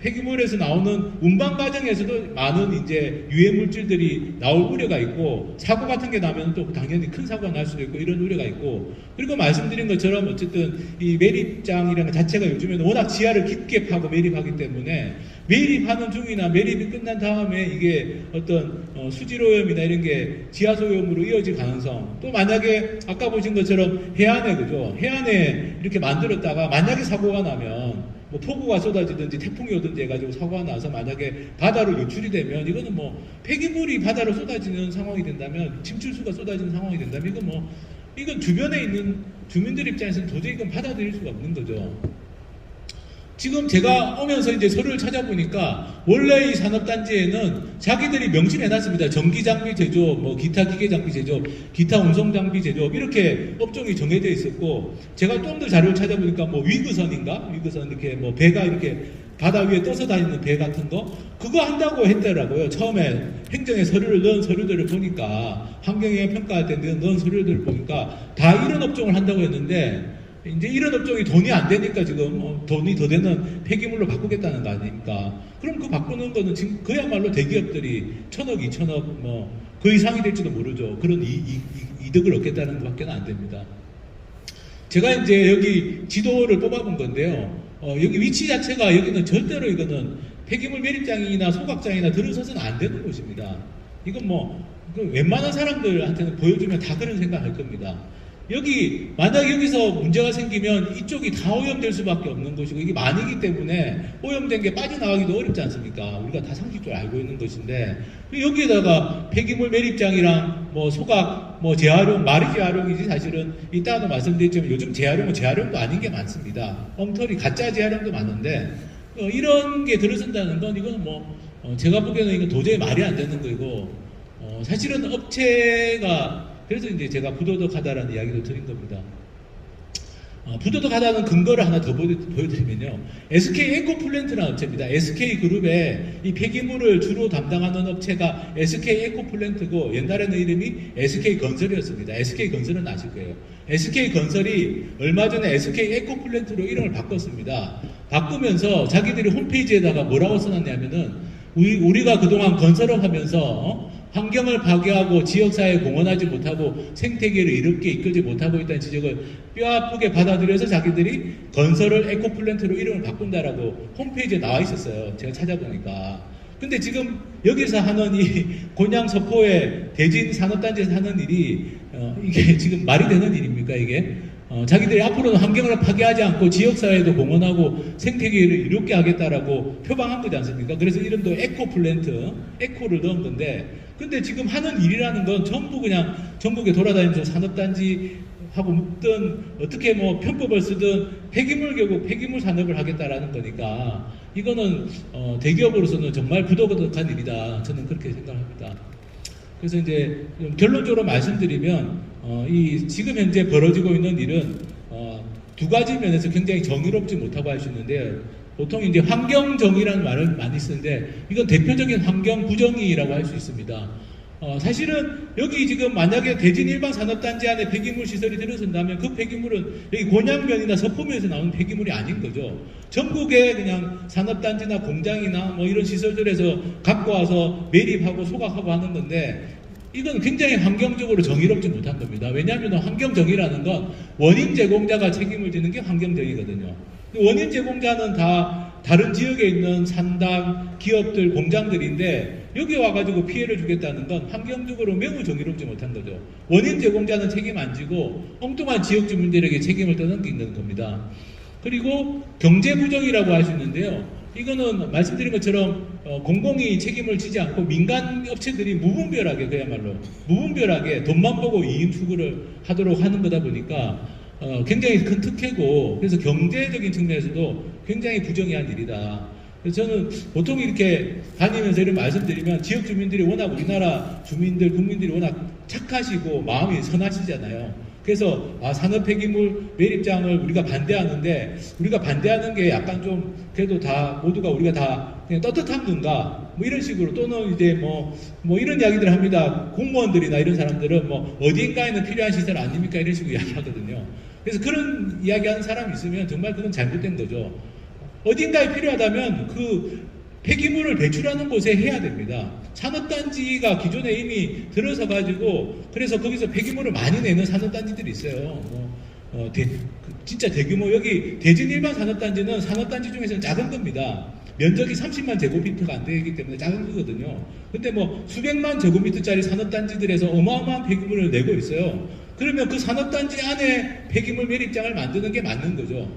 폐기물에서 나오는 운반 과정에서도 많은 이제 유해 물질들이 나올 우려가 있고 사고 같은 게 나면 또 당연히 큰 사고가 날 수도 있고 이런 우려가 있고 그리고 말씀드린 것처럼 어쨌든 이 매립장이라는 것 자체가 요즘에는 워낙 지하를 깊게 파고 매립하기 때문에 매립하는 중이나 매립이 끝난 다음에 이게 어떤 수질오염이나 이런 게 지하소염으로 이어질 가능성 또 만약에 아까 보신 것처럼 해안에 그죠 해안에 이렇게 만들었다가 만약에 사고가 나면 폭우가 쏟아지든지 태풍이 오든지 해가지고 사고가 나서 만약에 바다로 유출이 되면 이거는 폐기물이 바다로 쏟아지는 상황이 된다면 침출수가 쏟아지는 상황이 된다면 이건 주변에 있는 주민들 입장에서는 도저히 이건 받아들일 수가 없는 거죠. 지금 제가 오면서 이제 서류를 찾아보니까 원래 이 산업단지에는 자기들이 명시해놨습니다. 전기장비 제조업, 기타 기계장비 제조업, 기타 운송장비 제조업 이렇게 업종이 정해져 있었고 제가 좀 더 자료를 찾아보니까 위그선 이렇게 배가 이렇게 바다 위에 떠서 다니는 배 같은 거 그거 한다고 했더라고요. 처음에 행정에 서류를 넣은 서류들을 보니까 환경영향 평가할 때 넣은 서류들을 보니까 다 이런 업종을 한다고 했는데 이제 이런 업종이 돈이 안 되니까 지금 돈이 더 되는 폐기물로 바꾸겠다는 거 아닙니까? 그럼 그 바꾸는 거는 지금 그야말로 대기업들이 1,000억, 2,000억 그 이상이 될지도 모르죠. 그런 이득을 얻겠다는 것밖에 안 됩니다. 제가 이제 여기 지도를 뽑아본 건데요. 여기 위치 자체가 여기는 절대로 이거는 폐기물 매립장이나 소각장이나 들어서서는 안 되는 곳입니다. 이건 웬만한 사람들한테는 보여주면 다 그런 생각할 겁니다. 만약 여기서 문제가 생기면 이쪽이 다 오염될 수밖에 없는 것이고 이게 많이기 때문에 오염된 게 빠져나가기도 어렵지 않습니까? 우리가 다 상식적으로 알고 있는 것인데 여기에다가 폐기물 매립장이랑 소각, 재활용, 말이 재활용이지 사실은 이따가도 말씀드렸지만 요즘 재활용은 재활용도 아닌 게 많습니다. 엉터리 가짜 재활용도 많은데 이런 게 들어선다는 건 이건 제가 보기에는 이건 도저히 말이 안 되는 거고 사실은 업체가 그래서 이제 제가 부도덕하다라는 이야기도 드린 겁니다. 부도덕하다는 근거를 하나 더 보여드리면요. SK 에코플랜트라는 업체입니다. SK그룹의 이 폐기물을 주로 담당하는 업체가 SK 에코플랜트고 옛날에는 이름이 SK건설이었습니다. SK건설은 아실 거예요. SK건설이 얼마 전에 SK 에코플랜트로 이름을 바꿨습니다. 바꾸면서 자기들이 홈페이지에다가 뭐라고 써놨냐면은 우리가 그동안 건설을 하면서 환경을 파괴하고 지역사회에 공헌하지 못하고 생태계를 이롭게 이끌지 못하고 있다는 지적을 뼈아프게 받아들여서 자기들이 건설을 에코플랜트로 이름을 바꾼다라고 홈페이지에 나와 있었어요. 제가 찾아보니까. 근데 지금 여기서 하는 이 곤양 서포의 대진 산업단지에서 하는 일이 이게 지금 말이 되는 일입니까 이게? 자기들이 앞으로는 환경을 파괴하지 않고 지역사회에도 공헌하고 생태계를 이롭게 하겠다라고 표방한 거지 않습니까? 그래서 이름도 에코플랜트, 에코를 넣은 건데 근데 지금 하는 일이라는 건 전부 그냥 전국에 돌아다니면서 산업단지하고 묶든 어떻게 편법을 쓰든 결국 폐기물 산업을 하겠다라는 거니까 이거는 대기업으로서는 정말 부도덕한 일이다. 저는 그렇게 생각합니다. 그래서 이제 결론적으로 말씀드리면 지금 현재 벌어지고 있는 일은 두 가지 면에서 굉장히 정의롭지 못하고 할 수 있는데 보통 이제 환경정의라는 말을 많이 쓰는데 이건 대표적인 환경 부정의라고 할 수 있습니다. 사실은 여기 지금 만약에 대진 일반 산업단지 안에 폐기물 시설이 들어선다면 그 폐기물은 여기 곤양면이나 서포면에서 나오는 폐기물이 아닌 거죠. 전국에 그냥 산업단지나 공장이나 뭐 이런 시설들에서 갖고 와서 매립하고 소각하고 하는 건데, 이건 굉장히 환경적으로 정의롭지 못한 겁니다. 왜냐하면 환경정의라는 건 원인 제공자가 책임을 지는 게 환경정의거든요. 원인 제공자는 다 다른 지역에 있는 산당, 기업들, 공장들인데 여기 와가지고 피해를 주겠다는 건 환경적으로 매우 정의롭지 못한 거죠. 원인 제공자는 책임 안 지고 엉뚱한 지역 주민들에게 책임을 떠넘기는 겁니다. 그리고 경제부정이라고 할 수 있는데요. 이거는 말씀드린 것처럼 공공이 책임을 지지 않고 민간 업체들이 무분별하게, 그야말로 무분별하게 돈만 보고 이익 추구를 하도록 하는 거다 보니까 굉장히 큰 특혜고, 그래서 경제적인 측면에서도 굉장히 부정의한 일이다. 그래서 저는 보통 이렇게 다니면서 이런 말씀드리면 지역 주민들이 워낙, 우리나라 주민들, 국민들이 워낙 착하시고 마음이 선하시잖아요. 그래서 산업 폐기물 매립장을 우리가 반대하는데, 우리가 반대하는 게 약간 좀 그래도 다 모두가 우리가 다 그냥 떳떳한 건가 뭐 이런 식으로, 또는 이제 뭐 이런 이야기들 합니다. 공무원들이나 이런 사람들은 뭐 어디인가에는 필요한 시설 아닙니까 이런 식으로 이야기하거든요. 그래서 그런 이야기하는 사람이 있으면 정말 그건 잘못된 거죠. 어딘가에 필요하다면 그 폐기물을 배출하는 곳에 해야 됩니다. 산업단지가 기존에 이미 들어서 가지고, 그래서 거기서 폐기물을 많이 내는 산업단지들이 있어요. 진짜 대규모, 여기 대진 일반 산업단지는 산업단지 중에서는 작은 겁니다. 면적이 30만 제곱미터가 안 되기 때문에 작은 거거든요. 근데 뭐 수백만 제곱미터짜리 산업단지들에서 어마어마한 폐기물을 내고 있어요. 그러면 그 산업단지 안에 폐기물 매립장을 만드는 게 맞는 거죠.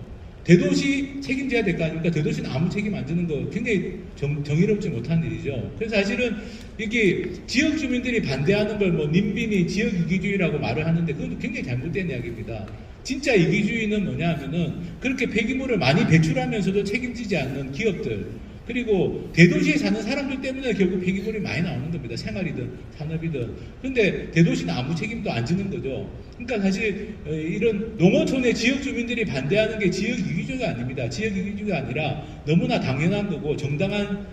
대도시 책임져야 될 거 아닙니까? 대도시는 아무 책임 안 지는 거 굉장히 정의롭지 못한 일이죠. 그래서 사실은 이게 지역 주민들이 반대하는 걸 뭐 님빈이 지역 이기주의라고 말을 하는데 그건 굉장히 잘못된 이야기입니다. 진짜 이기주의는 뭐냐 하면은 그렇게 폐기물을 많이 배출하면서도 책임지지 않는 기업들, 그리고 대도시에 사는 사람들 때문에 결국 폐기물이 많이 나오는 겁니다. 생활이든 산업이든. 근데 대도시는 아무 책임도 안 지는 거죠. 그러니까 사실 이런 농어촌의 지역 주민들이 반대하는 게 지역 이기주의가 아닙니다. 지역 이기주의가 아니라 너무나 당연한 거고 정당한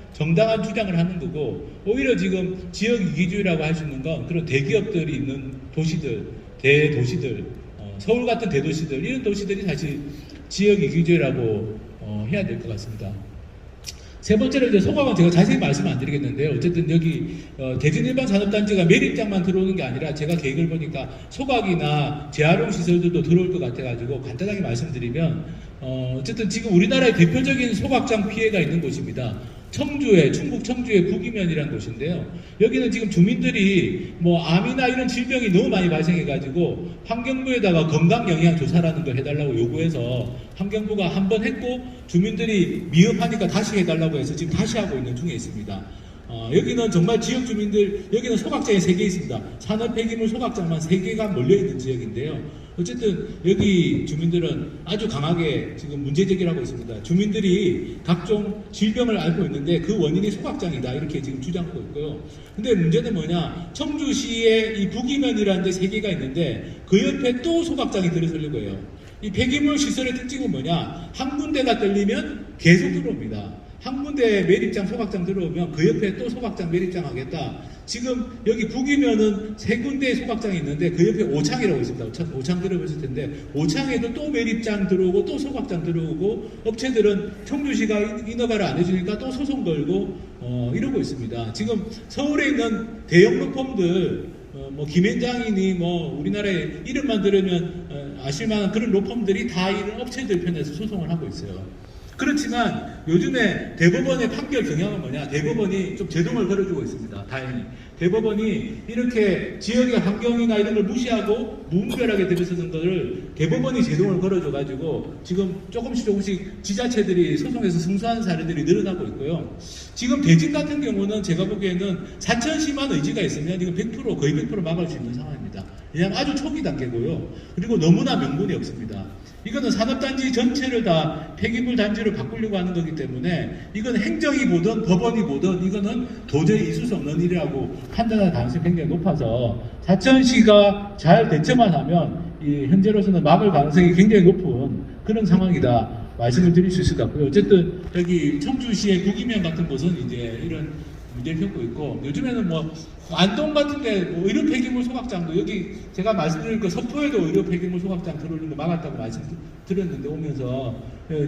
주장을 하는 거고, 오히려 지금 지역 이기주의라고 할 수 있는 건 그런 대기업들이 있는 도시들, 대도시들, 서울 같은 대도시들, 이런 도시들이 사실 지역 이기주의라고 해야 될 것 같습니다. 세 번째로 이제 소각은 제가 자세히 말씀 안 드리겠는데요. 어쨌든 여기 대진 일반 산업단지가 매립장만 들어오는 게 아니라 제가 계획을 보니까 소각이나 재활용 시설들도 들어올 것 같아가지고 간단하게 말씀드리면, 어쨌든 지금 우리나라의 대표적인 소각장 피해가 있는 곳입니다. 충북 청주의 북이면이라는 곳인데요. 여기는 지금 주민들이 뭐 암이나 이런 질병이 너무 많이 발생해가지고 환경부에다가 건강영향조사라는 걸 해달라고 요구해서 환경부가 한 번 했고 주민들이 미흡하니까 다시 해달라고 해서 지금 다시 하고 있는 중에 있습니다. 여기는 정말 지역 주민들, 여기는 소각장이 3개 있습니다. 산업 폐기물 소각장만 3개가 몰려있는 지역인데요. 어쨌든 여기 주민들은 아주 강하게 지금 문제 제기를 하고 있습니다. 주민들이 각종 질병을 앓고 있는데 그 원인이 소각장이다 이렇게 지금 주장하고 있고요. 근데 문제는 뭐냐, 청주시에 이 북이면이라는 데 3개가 있는데 그 옆에 또 소각장이 들어서려고 해요. 이 폐기물 시설의 특징은 뭐냐, 한 군데가 뚫리면 계속 들어옵니다. 한 군데 매립장, 소각장 들어오면 그 옆에 또 소각장, 매립장 하겠다. 지금 여기 북이면은 3군데의 소각장이 있는데 그 옆에 오창이라고 있습니다. 오창 들어보실 텐데 오창에도 또 매립장 들어오고 또 소각장 들어오고, 업체들은 청주시가 인허가를 안 해주니까 또 소송 걸고 이러고 있습니다. 지금 서울에 있는 대형 로펌들, 뭐 김앤장이니 뭐 우리나라에 이름만 들으면 아실만한 그런 로펌들이 다 이런 업체들 편에서 소송을 하고 있어요. 그렇지만 요즘에 대법원의 판결 경향은 뭐냐, 대법원이 좀 제동을 걸어주고 있습니다. 다행히 대법원이 이렇게 지역의 환경이나 이런 걸 무시하고 무분별하게 들이서는 것을 대법원이 제동을 걸어줘가지고 지금 조금씩 지자체들이 소송에서 승소하는 사례들이 늘어나고 있고요. 지금 대진 같은 경우는 제가 보기에는 사천시만 의지가 있으면 이건 100% 거의 100% 막을 수 있는 상황입니다. 왜냐하면 아주 초기 단계고요. 그리고 너무나 명분이 없습니다. 이거는 산업단지 전체를 다 폐기물 단지로 바꾸려고 하는 거기 때문에 이건 행정이 보든 법원이 보든 이거는 도저히 있을 수 없는 일이라고 판단할 가능성이 굉장히 높아서 사천시가 잘 대처만 하면 현재로서는 막을 가능성이 굉장히 높은 그런 상황이다 말씀을 드릴 수 있을 것 같고요. 어쨌든 여기 청주시의 북이면 같은 곳은 이제 이런 문제를 겪고 있고, 요즘에는 뭐 안동 같은데 뭐 의료 폐기물 소각장도, 여기 제가 말씀드린 그 서포에도 의료 폐기물 소각장 들어오는 거 막았다고 말씀드렸는데 오면서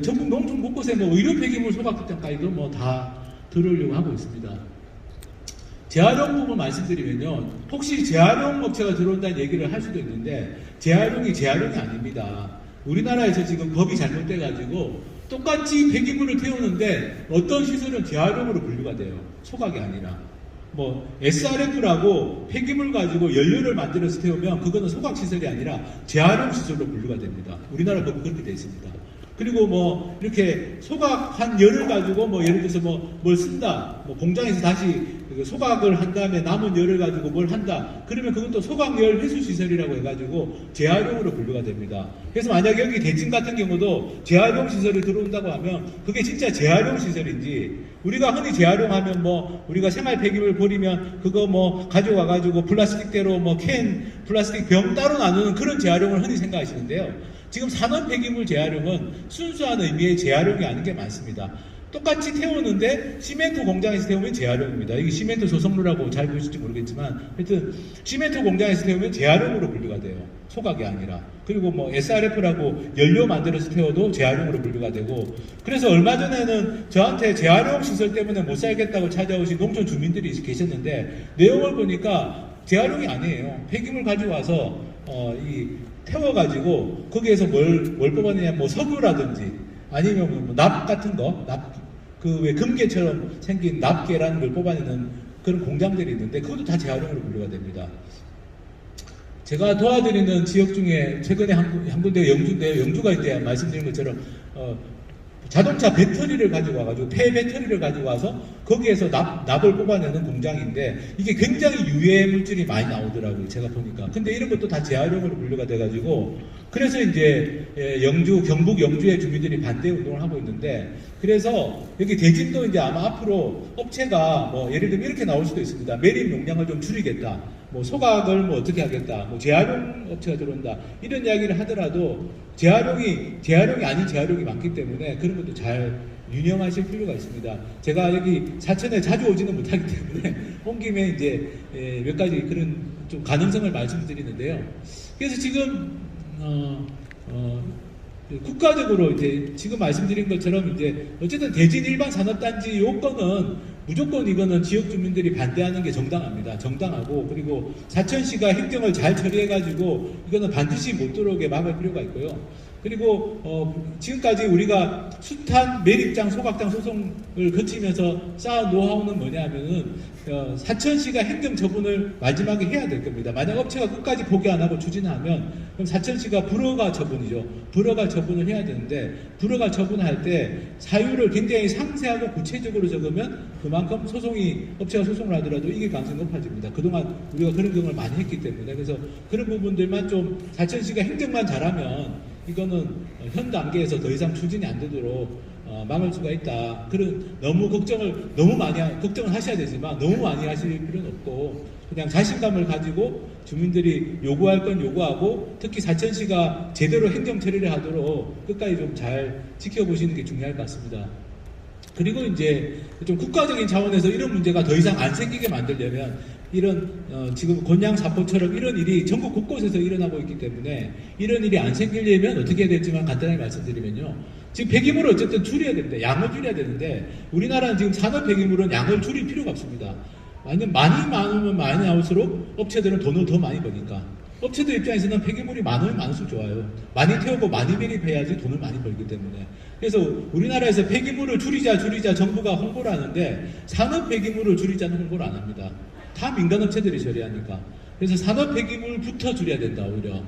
전국 농촌 곳곳에 뭐 의료 폐기물 소각장까지도 뭐 다 들어오려고 하고 있습니다. 재활용 부분 말씀드리면요, 혹시 재활용 업체가 들어온다는 얘기를 할 수도 있는데 재활용이 아닙니다. 우리나라에서 지금 법이 잘못돼가지고 똑같이 폐기물을 태우는데 어떤 시설은 재활용으로 분류가 돼요. 소각이 아니라. 뭐 SRF라고 폐기물 가지고 연료를 만들어서 태우면 그거는 소각시설이 아니라 재활용시설로 분류가 됩니다. 우리나라 법이 그렇게 되어 있습니다. 그리고 뭐 이렇게 소각한 열을 가지고 뭐 예를 들어서 뭘 쓴다, 뭐 공장에서 다시 소각을 한 다음에 남은 열을 가지고 뭘 한다, 그러면 그것도 소각열 회수시설이라고 해가지고 재활용으로 분류가 됩니다. 그래서 만약에 여기 대진 같은 경우도 재활용 시설이 들어온다고 하면 그게 진짜 재활용 시설인지, 우리가 흔히 재활용하면 뭐 우리가 생활 폐기물 버리면 그거 뭐 가져와가지고 플라스틱대로 뭐 캔, 플라스틱 병 따로 나누는 그런 재활용을 흔히 생각하시는데요. 지금 산업 폐기물 재활용은 순수한 의미의 재활용이 아닌 게 많습니다. 똑같이 태우는데 시멘트 공장에서 태우면 재활용입니다. 이게 시멘트 조성로라고 잘 보실지 모르겠지만 하여튼 시멘트 공장에서 태우면 재활용으로 분류가 돼요. 소각이 아니라. 그리고 뭐 SRF라고 연료 만들어서 태워도 재활용으로 분류가 되고, 그래서 얼마 전에는 저한테 재활용 시설 때문에 못 살겠다고 찾아오신 농촌 주민들이 계셨는데 내용을 보니까 재활용이 아니에요. 폐기물 가지고 와서 태워가지고 거기에서 뭘 뽑아내냐, 뭐 석유라든지 아니면 뭐 납 같은 거, 그 왜 금괴처럼 생긴 납괴라는 걸 뽑아내는 그런 공장들이 있는데 그것도 다 재활용으로 분류가 됩니다. 제가 도와드리는 지역 중에 최근에 한 군데 영주인데, 영주가 이제 말씀드린 것처럼 자동차 배터리를 가지고 와가지고 폐배터리를 가지고 와서 거기에서 납을 뽑아내는 공장인데 이게 굉장히 유해 물질이 많이 나오더라고요, 제가 보니까. 근데 이런 것도 다 재활용으로 분류가 돼가지고, 그래서 이제 경북 영주의 주민들이 반대 운동을 하고 있는데, 그래서 여기 대진도 이제 아마 앞으로 업체가 뭐 예를 들면 이렇게 나올 수도 있습니다. 매립 용량을 좀 줄이겠다, 뭐 소각을 뭐 어떻게 하겠다, 뭐 재활용 업체가 들어온다, 이런 이야기를 하더라도 재활용이 아닌 재활용이 많기 때문에 그런 것도 잘 유념하실 필요가 있습니다. 제가 여기 사천에 자주 오지는 못하기 때문에 온 김에 이제 몇 가지 그런 좀 가능성을 말씀드리는데요. 그래서 지금 국가적으로 이제 지금 말씀드린 것처럼 이제 어쨌든 대진 일반 산업단지 요건은 무조건 이거는 지역 주민들이 반대하는 게 정당합니다. 정당하고, 그리고 사천시가 행정을 잘 처리해가지고 이거는 반드시 못 들어오게 막을 필요가 있고요. 그리고 지금까지 우리가 숱한 매립장, 소각장 소송을 거치면서 쌓은 노하우는 뭐냐면은 사천시가 행정 처분을 마지막에 해야 될 겁니다. 만약 업체가 끝까지 포기 안 하고 추진하면 그럼 사천시가 불허가 처분이죠. 불허가 처분을 해야 되는데, 불허가 처분할 때 사유를 굉장히 상세하고 구체적으로 적으면 그만큼 업체가 소송을 하더라도 이길 가능성이 높아집니다. 그동안 우리가 그런 경험을 많이 했기 때문에. 그래서 그런 부분들만 좀 사천시가 행정만 잘하면 이거는 현 단계에서 더 이상 추진이 안 되도록 막을 수가 있다. 너무 걱정을 하셔야 되지만 너무 많이 하실 필요는 없고, 그냥 자신감을 가지고 주민들이 요구할 건 요구하고, 특히 사천시가 제대로 행정 처리를 하도록 끝까지 좀 잘 지켜보시는 게 중요할 것 같습니다. 그리고 이제 좀 국가적인 차원에서 이런 문제가 더 이상 안 생기게 만들려면 이런 지금 곤양 사포처럼 이런 일이 전국 곳곳에서 일어나고 있기 때문에 이런 일이 안 생기려면 어떻게 해야 될지만 간단하게 말씀드리면요. 지금 폐기물을 어쨌든 줄여야 됩니다. 양을 줄여야 되는데 우리나라는 지금 산업 폐기물은 양을 줄일 필요가 없습니다. 많이 많으면 많이 나올수록 업체들은 돈을 더 많이 버니까. 업체들 입장에서는 폐기물이 많으면 많을수록 좋아요. 많이 태우고 많이 매립해야지 돈을 많이 벌기 때문에. 그래서 우리나라에서 폐기물을 줄이자 정부가 홍보를 하는데 산업 폐기물을 줄이자는 홍보를 안 합니다. 다 민간업체들이 처리하니까. 그래서 산업 폐기물부터 줄여야 된다, 오히려.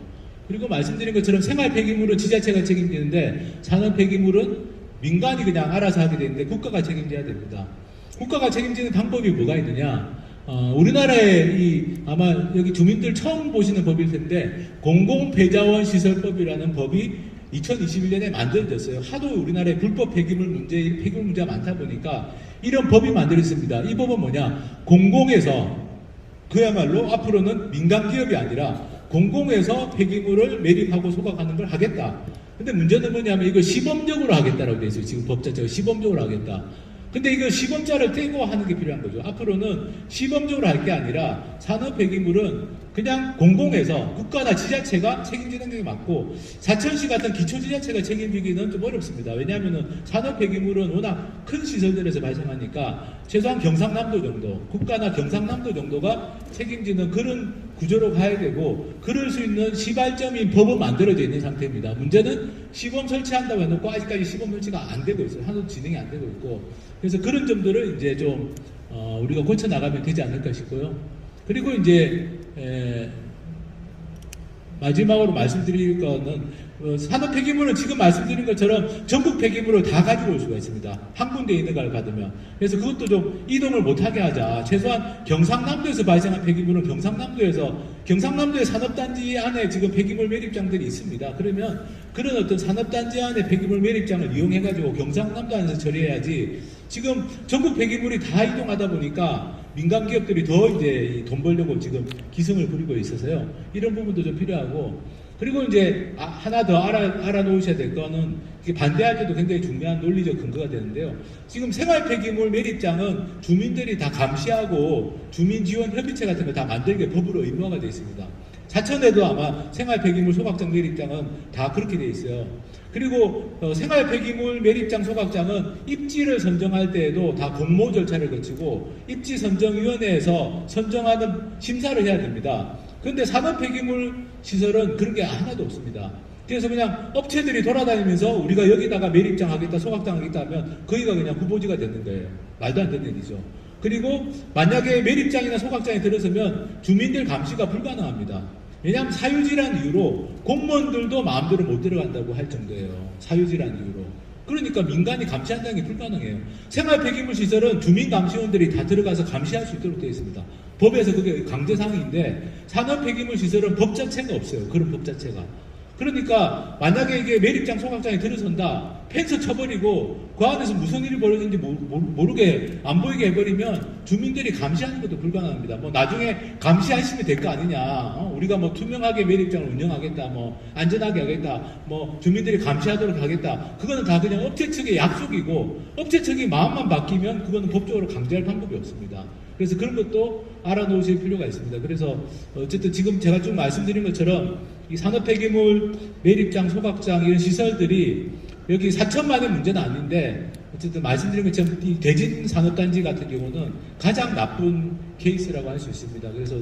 그리고 말씀드린 것처럼 생활 폐기물은 지자체가 책임지는데 산업 폐기물은 민간이 그냥 알아서 하게 되는데 국가가 책임져야 됩니다. 국가가 책임지는 방법이 뭐가 있느냐? 우리나라에 아마 여기 주민들 처음 보시는 법일 텐데 공공폐자원 시설법이라는 법이 2021년에 만들어졌어요. 하도 우리나라에 불법 폐기물 문제가 많다 보니까 이런 법이 만들어졌습니다. 이 법은 뭐냐? 공공에서, 그야말로 앞으로는 민간 기업이 아니라 공공에서 폐기물을 매립하고 소각하는 걸 하겠다. 근데 문제는 뭐냐면 이거 시범적으로 하겠다라고 되어 있어요. 지금 법 자체가 시범적으로 하겠다. 근데 이거 시범자를 떼고 하는 게 필요한 거죠. 앞으로는 시범적으로 할 게 아니라 산업 폐기물은 그냥 공공에서 국가나 지자체가 책임지는 게 맞고, 사천시 같은 기초지자체가 책임지기는 좀 어렵습니다. 왜냐하면 산업 폐기물은 워낙 큰 시설들에서 발생하니까 최소한 경상남도 정도, 국가나 경상남도 정도가 책임지는 그런 구조로 가야 되고, 그럴 수 있는 시발점인 법은 만들어져 있는 상태입니다. 문제는 시범 설치한다고 해놓고 아직까지 시범 설치가 안 되고 있어요. 하나도 진행이 안 되고 있고, 그래서 그런 점들을 이제 좀 우리가 고쳐 나가면 되지 않을까 싶고요. 그리고 이제 마지막으로 말씀드릴 거는, 산업 폐기물은 지금 말씀드린 것처럼 전국 폐기물을 다 가지고 올 수가 있습니다. 한 군데에 있는 걸 받으면. 그래서 그것도 좀 이동을 못하게 하자. 최소한 경상남도에서 발생한 폐기물은 경상남도의 산업단지 안에 지금 폐기물 매립장들이 있습니다. 그러면 그런 어떤 산업단지 안에 폐기물 매립장을 이용해가지고 경상남도 안에서 처리해야지, 지금 전국 폐기물이 다 이동하다 보니까 민간 기업들이 더 이제 돈 벌려고 지금 기승을 부리고 있어서요. 이런 부분도 좀 필요하고, 그리고 이제 하나 더 알아놓으셔야 될 거는, 이게 반대할 때도 굉장히 중요한 논리적 근거가 되는데요. 지금 생활 폐기물 매립장은 주민들이 다 감시하고 주민 지원 협의체 같은 거 다 만들게 법으로 의무화가 되어 있습니다. 사천에도 아마 생활 폐기물 소각장 매립장은 다 그렇게 되어 있어요. 그리고 생활 폐기물 매립장 소각장은 입지를 선정할 때에도 다 공모 절차를 거치고 입지 선정위원회에서 선정하는 심사를 해야 됩니다. 그런데 산업 폐기물 시설은 그런 게 하나도 없습니다. 그래서 그냥 업체들이 돌아다니면서 우리가 여기다가 매립장 하겠다, 소각장 하겠다 하면 거기가 그냥 후보지가 되는 거예요. 말도 안 되는 일이죠. 그리고 만약에 매립장이나 소각장에 들어서면 주민들 감시가 불가능합니다. 왜냐하면 사유지란 이유로 공무원들도 마음대로 못 들어간다고 할 정도예요. 사유지란 이유로. 그러니까 민간이 감시한다는 게 불가능해요. 생활 폐기물 시설은 주민 감시원들이 다 들어가서 감시할 수 있도록 되어 있습니다. 법에서 그게 강제사항인데, 산업 폐기물 시설은 법 자체가 없어요. 그런 법 자체가. 그러니까 만약에 이게 매립장 소각장에 들어선다, 펜스 쳐버리고 그 안에서 무슨 일이 벌어지는지 모르게 안 보이게 해버리면 주민들이 감시하는 것도 불가능합니다. 뭐 나중에 감시하시면 될 거 아니냐. 우리가 뭐 투명하게 매립장을 운영하겠다, 뭐 안전하게 하겠다, 뭐 주민들이 감시하도록 하겠다. 그거는 다 그냥 업체 측의 약속이고, 업체 측이 마음만 바뀌면 그거는 법적으로 강제할 방법이 없습니다. 그래서 그런 것도 알아놓으실 필요가 있습니다. 그래서 어쨌든 지금 제가 좀 말씀드린 것처럼 이 산업 폐기물 매립장, 소각장 이런 시설들이 여기 4천만의 문제는 아닌데, 어쨌든 말씀드린 것처럼 이 대진 산업단지 같은 경우는 가장 나쁜 케이스라고 할 수 있습니다. 그래서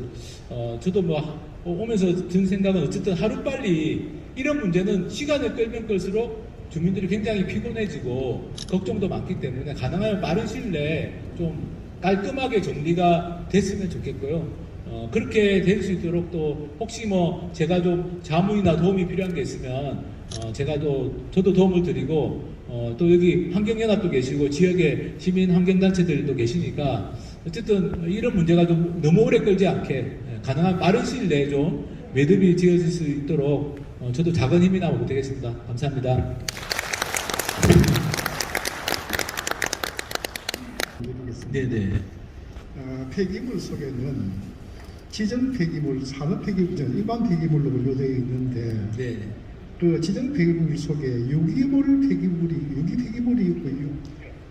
저도 뭐 오면서 든 생각은, 어쨌든 하루빨리 이런 문제는 시간을 끌면 끌수록 주민들이 굉장히 피곤해지고 걱정도 많기 때문에 가능하면 빠른 시일 내에 좀 깔끔하게 정리가 됐으면 좋겠고요. 그렇게 될 수 있도록, 또 혹시 뭐 제가 좀 자문이나 도움이 필요한 게 있으면 저도 도움을 드리고, 또 여기 환경연합도 계시고 지역의 시민 환경단체들도 계시니까, 어쨌든 이런 문제가 좀 너무 오래 끌지 않게 가능한 빠른 시일 내에 좀 매듭이 지어질 수 있도록 저도 작은 힘이나 보태겠습니다. 감사합니다. 네네. 폐기물 속에는 지정 폐기물, 산업 폐기물, 일반 폐기물로 분류되어 있는데, 네. 그 지정 폐기물 속에 유기 폐기물이 있고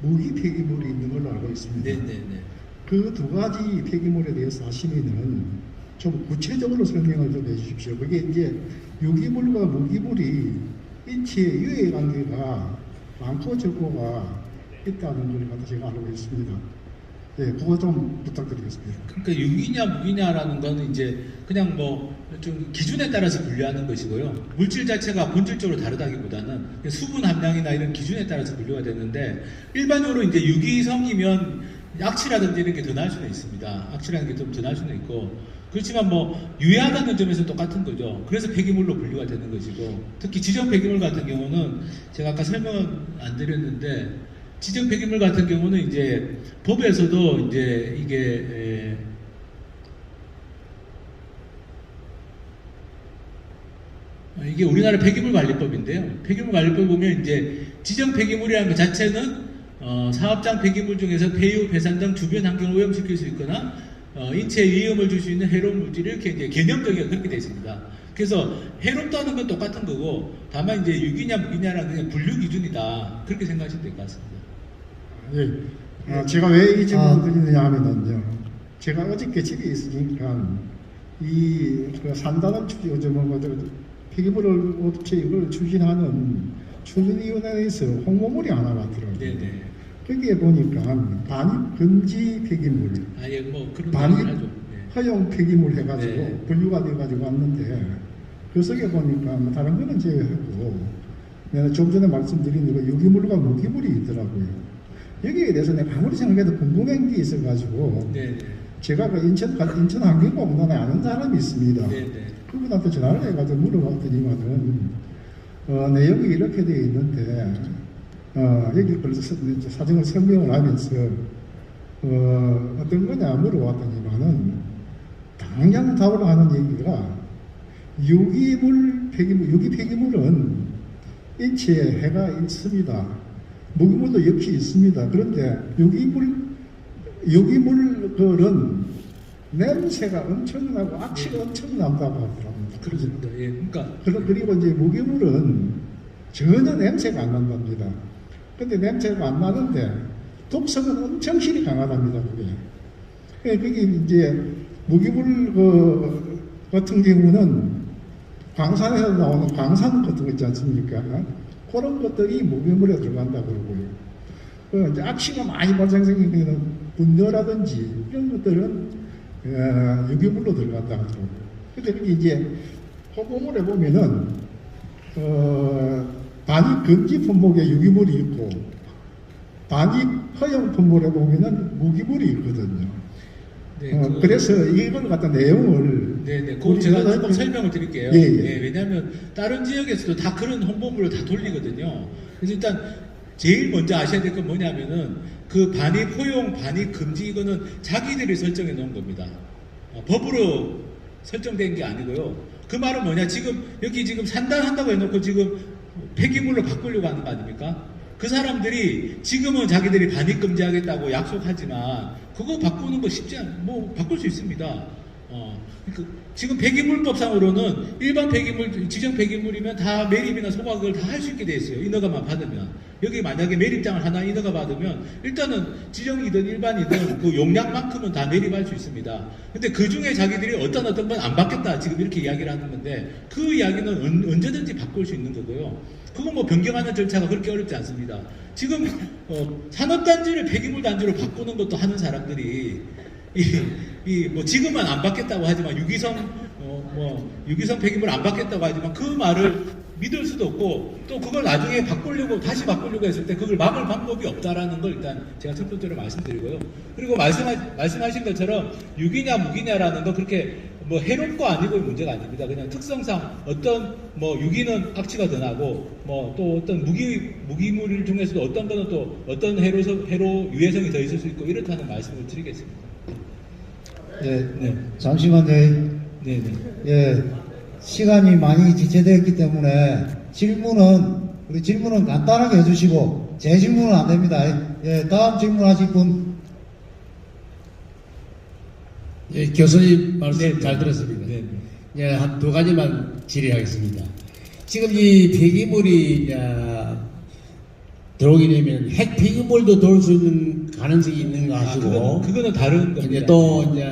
무기 폐기물이 있는 걸로 알고 있습니다. 네네네. 그 두 가지 폐기물에 대해서 하시면은 좀 구체적으로 설명을 좀 해주십시오. 그게 이제 유기물과 무기물이 인체의 유해 관계가 많고 적고가 있다는 걸 갖다 제가 알고 있습니다. 예, 그거 좀 부탁드리겠습니다. 그러니까 유기냐 무기냐라는 거는 이제 그냥 뭐 좀 기준에 따라서 분류하는 것이고요. 물질 자체가 본질적으로 다르다기보다는 수분 함량이나 이런 기준에 따라서 분류가 되는데, 일반적으로 이제 유기성이면 악취라든지 이런 게 더 날 수는 있습니다. 악취라는 게 좀 더 날 수는 있고, 그렇지만 뭐 유해하다는 점에서 똑같은 거죠. 그래서 폐기물로 분류가 되는 것이고, 특히 지정 폐기물 같은 경우는 제가 아까 설명은 안 드렸는데, 지정 폐기물 같은 경우는 이제 법에서도 이제 이게 우리나라 폐기물관리법인데요. 폐기물관리법 보면 이제 지정 폐기물이라는 것 자체는 사업장 폐기물 중에서 폐유, 폐산 등 주변 환경을 오염시킬 수 있거나 인체에 위험을 줄 수 있는 해로운 물질을 이렇게 이제 개념적으로 그렇게 되어 있습니다. 그래서 해롭다는 건 똑같은 거고, 다만 이제 유기냐 무기냐라는 그냥 분류 기준이다, 그렇게 생각하시면 될 것 같습니다. 예, 제가 왜 이 질문을 드리느냐 하면은요, 제가 어저께 집에 있으니까 그 산다는 폐기물 업체 이걸 추진하는 추진위원회에서 홍보물이 하나 왔더라고요. 네네. 거기에 보니까 반입 금지 폐기물, 아예 뭐 그런 반입 얘기를 하죠. 허용 폐기물 해가지고 네. 분류가 돼가지고 왔는데 그 속에 보니까 뭐 다른 거는 제외하고 내가 좀 전에 말씀드린 이거 유기물과 무기물이 있더라고요. 여기에 대해서 내가 아무리 생각해도 궁금한 게 있어가지고 네네. 제가 그 인천 환경공단에 아는 사람이 있습니다. 네네. 그분한테 전화를 해가지고 물어봤더니만은 내용이 이렇게 되어 있는데 여기 그래서 사정을 설명을 하면서 어떤 거냐 물어봤더니만은 당장 답을 하는 얘기가 유기물 폐기물, 유기 폐기물은 인체에 해가 있습니다. 무기물도 역시 있습니다. 그런데 유기물은 냄새가 엄청 나고 악취가 엄청 난다고 하더라고요. 그렇습니다. 예. 그러니까 그리고 이제 무기물은 전혀 냄새가 안 난답니다. 근데 냄새가 안 나는데 독성은 엄청 실이 강하답니다. 그게 이제 무기물 같은 경우는 광산에서 나오는 광산 같은 거 있지 않습니까? 그런 것들이 무기물에 들어간다고 그러고요. 이제 악취가 많이 발생되는 분뇨라든지 이런 것들은 유기물로 들어간다고 하더라고요. 근데 그게 이제 홍보물에 보면은 반입 금지 품목에 유기물이 있고 반입 허용 품목에 보면은 무기물이 있거든요. 네, 그래서 이걸 갖다 내용을 네네. 그거 제가 조금 설명을 드릴게요. 예, 예. 예, 왜냐하면 다른 지역에서도 다 그런 홍보물을 다 돌리거든요. 그래서 일단 제일 먼저 아셔야 될 건 뭐냐면은 그 반입 허용, 반입 금지 이거는 자기들이 설정해 놓은 겁니다. 법으로 설정된 게 아니고요. 그 말은 뭐냐? 여기 지금 산단한다고 해놓고 지금 폐기물로 바꾸려고 하는 거 아닙니까? 그 사람들이 지금은 자기들이 반입 금지하겠다고 약속하지만 그거 바꾸는 거 쉽지 바꿀 수 있습니다. 그러니까 지금 폐기물법상으로는 일반 폐기물, 지정 폐기물이면 다 매립이나 소각을 다 할 수 있게 돼 있어요. 인허가만 받으면. 여기 만약에 매립장을 하나 인허가 받으면 일단은 지정이든 일반이든 그 용량만큼은 다 매립할 수 있습니다. 근데 그 중에 자기들이 어떤 건 안 받겠다 지금 이렇게 이야기를 하는 건데 그 이야기는 언제든지 바꿀 수 있는 거고요. 그건 뭐 변경하는 절차가 그렇게 어렵지 않습니다. 지금 산업단지를 폐기물 단지로 바꾸는 것도 하는 사람들이 뭐 지금은 안 받겠다고 하지만 유기성 폐기물 안 받겠다고 하지만 그 말을 믿을 수도 없고 또 그걸 나중에 다시 바꾸려고 했을 때 그걸 막을 방법이 없다라는 걸 일단 제가 첫 번째로 말씀드리고요. 그리고 말씀하신 것처럼 유기냐 무기냐라는 거 그렇게 뭐 해로운 거 아니고 문제가 아닙니다. 그냥 특성상 어떤 유기는 악취가 더 나고 또 어떤 무기물 중에서도 어떤 거는 또 어떤 해로 유해성이 더 있을 수 있고 이렇다는 말씀을 드리겠습니다. 네. 잠시만요. 네. 예, 시간이 많이 지체되었기 때문에 우리 질문은 간단하게 해주시고 제 질문은 안 됩니다. 예, 다음 질문하실 분. 예, 교수님 말씀 네, 잘 들었습니다. 네. 예, 한 두 가지만 질의하겠습니다. 지금 이 폐기물이 들어오게 되면 핵 폐기물도 들어올 수 있는 가능성이 있는 거 아시고, 그거는 다른 겁니다. 이제 또 이제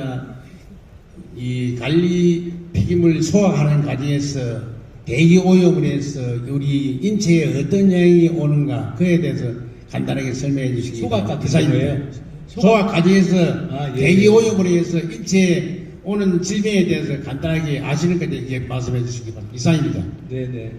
이 관리 폐기물 소각하는 과정에서 대기 오염을 해서 우리 인체에 어떤 영향이 오는가 그에 대해서 간단하게 설명해 주시기 소각 바랍니다. 같은 거예요? 소각 과정에서 아, 예, 대기 예. 오염을 해서 인체에 오는 질병에 대해서 간단하게 아시는 건데 이제 말씀해 주시기 바랍니다. 이상입니다. 네네.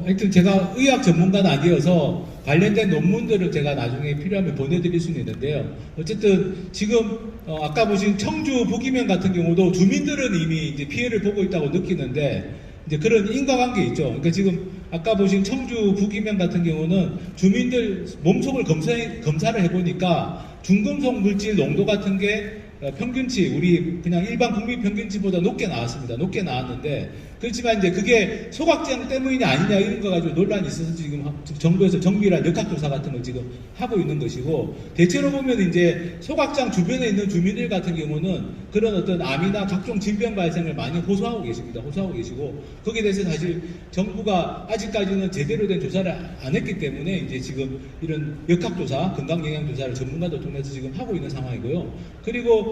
하여튼 제가 의학 전문가는 아니어서 관련된 논문들을 제가 나중에 필요하면 보내드릴 수는 있는데요. 어쨌든 지금 아까 보신 청주 부기면 같은 경우도 주민들은 이미 이제 피해를 보고 있다고 느끼는데 이제 그런 인과관계 있죠. 그러니까 지금 아까 보신 청주 부기면 같은 경우는 주민들 몸속을 검사를 해보니까 중금속 물질 농도 같은 게 평균치, 우리 그냥 일반 국민 평균치보다 높게 나왔습니다. 높게 나왔는데, 그렇지만 이제 그게 소각장 때문이냐 아니냐 이런 거 가지고 논란이 있어서 지금 정부에서 정밀한 역학조사 같은 걸 지금 하고 있는 것이고, 대체로 보면 이제 소각장 주변에 있는 주민들 같은 경우는 그런 어떤 암이나 각종 질병 발생을 많이 호소하고 계십니다. 호소하고 계시고, 거기에 대해서 사실 정부가 아직까지는 제대로 된 조사를 안 했기 때문에 이제 지금 이런 역학조사, 건강영향조사를 전문가들 통해서 지금 하고 있는 상황이고요. 그리고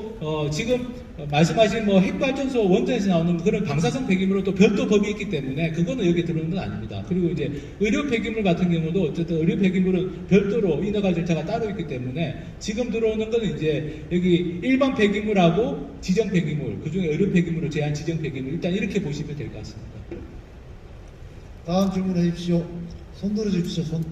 지금 말씀하신 뭐 핵발전소 원전에서 나오는 그런 방사성 폐기물은 또 별도 법이 있기 때문에 그거는 여기에 들어오는 건 아닙니다. 그리고 이제 의료 폐기물 같은 경우도 어쨌든 의료 폐기물은 별도로 인허가 절차가 따로 있기 때문에 지금 들어오는 거는 이제 여기 일반 폐기물하고 지정 폐기물, 그중에 의료 폐기물을 제한 지정 폐기물, 일단 이렇게 보시면 될 것 같습니다. 다음 질문해 주십시오. 손 들어 주십시오. 손.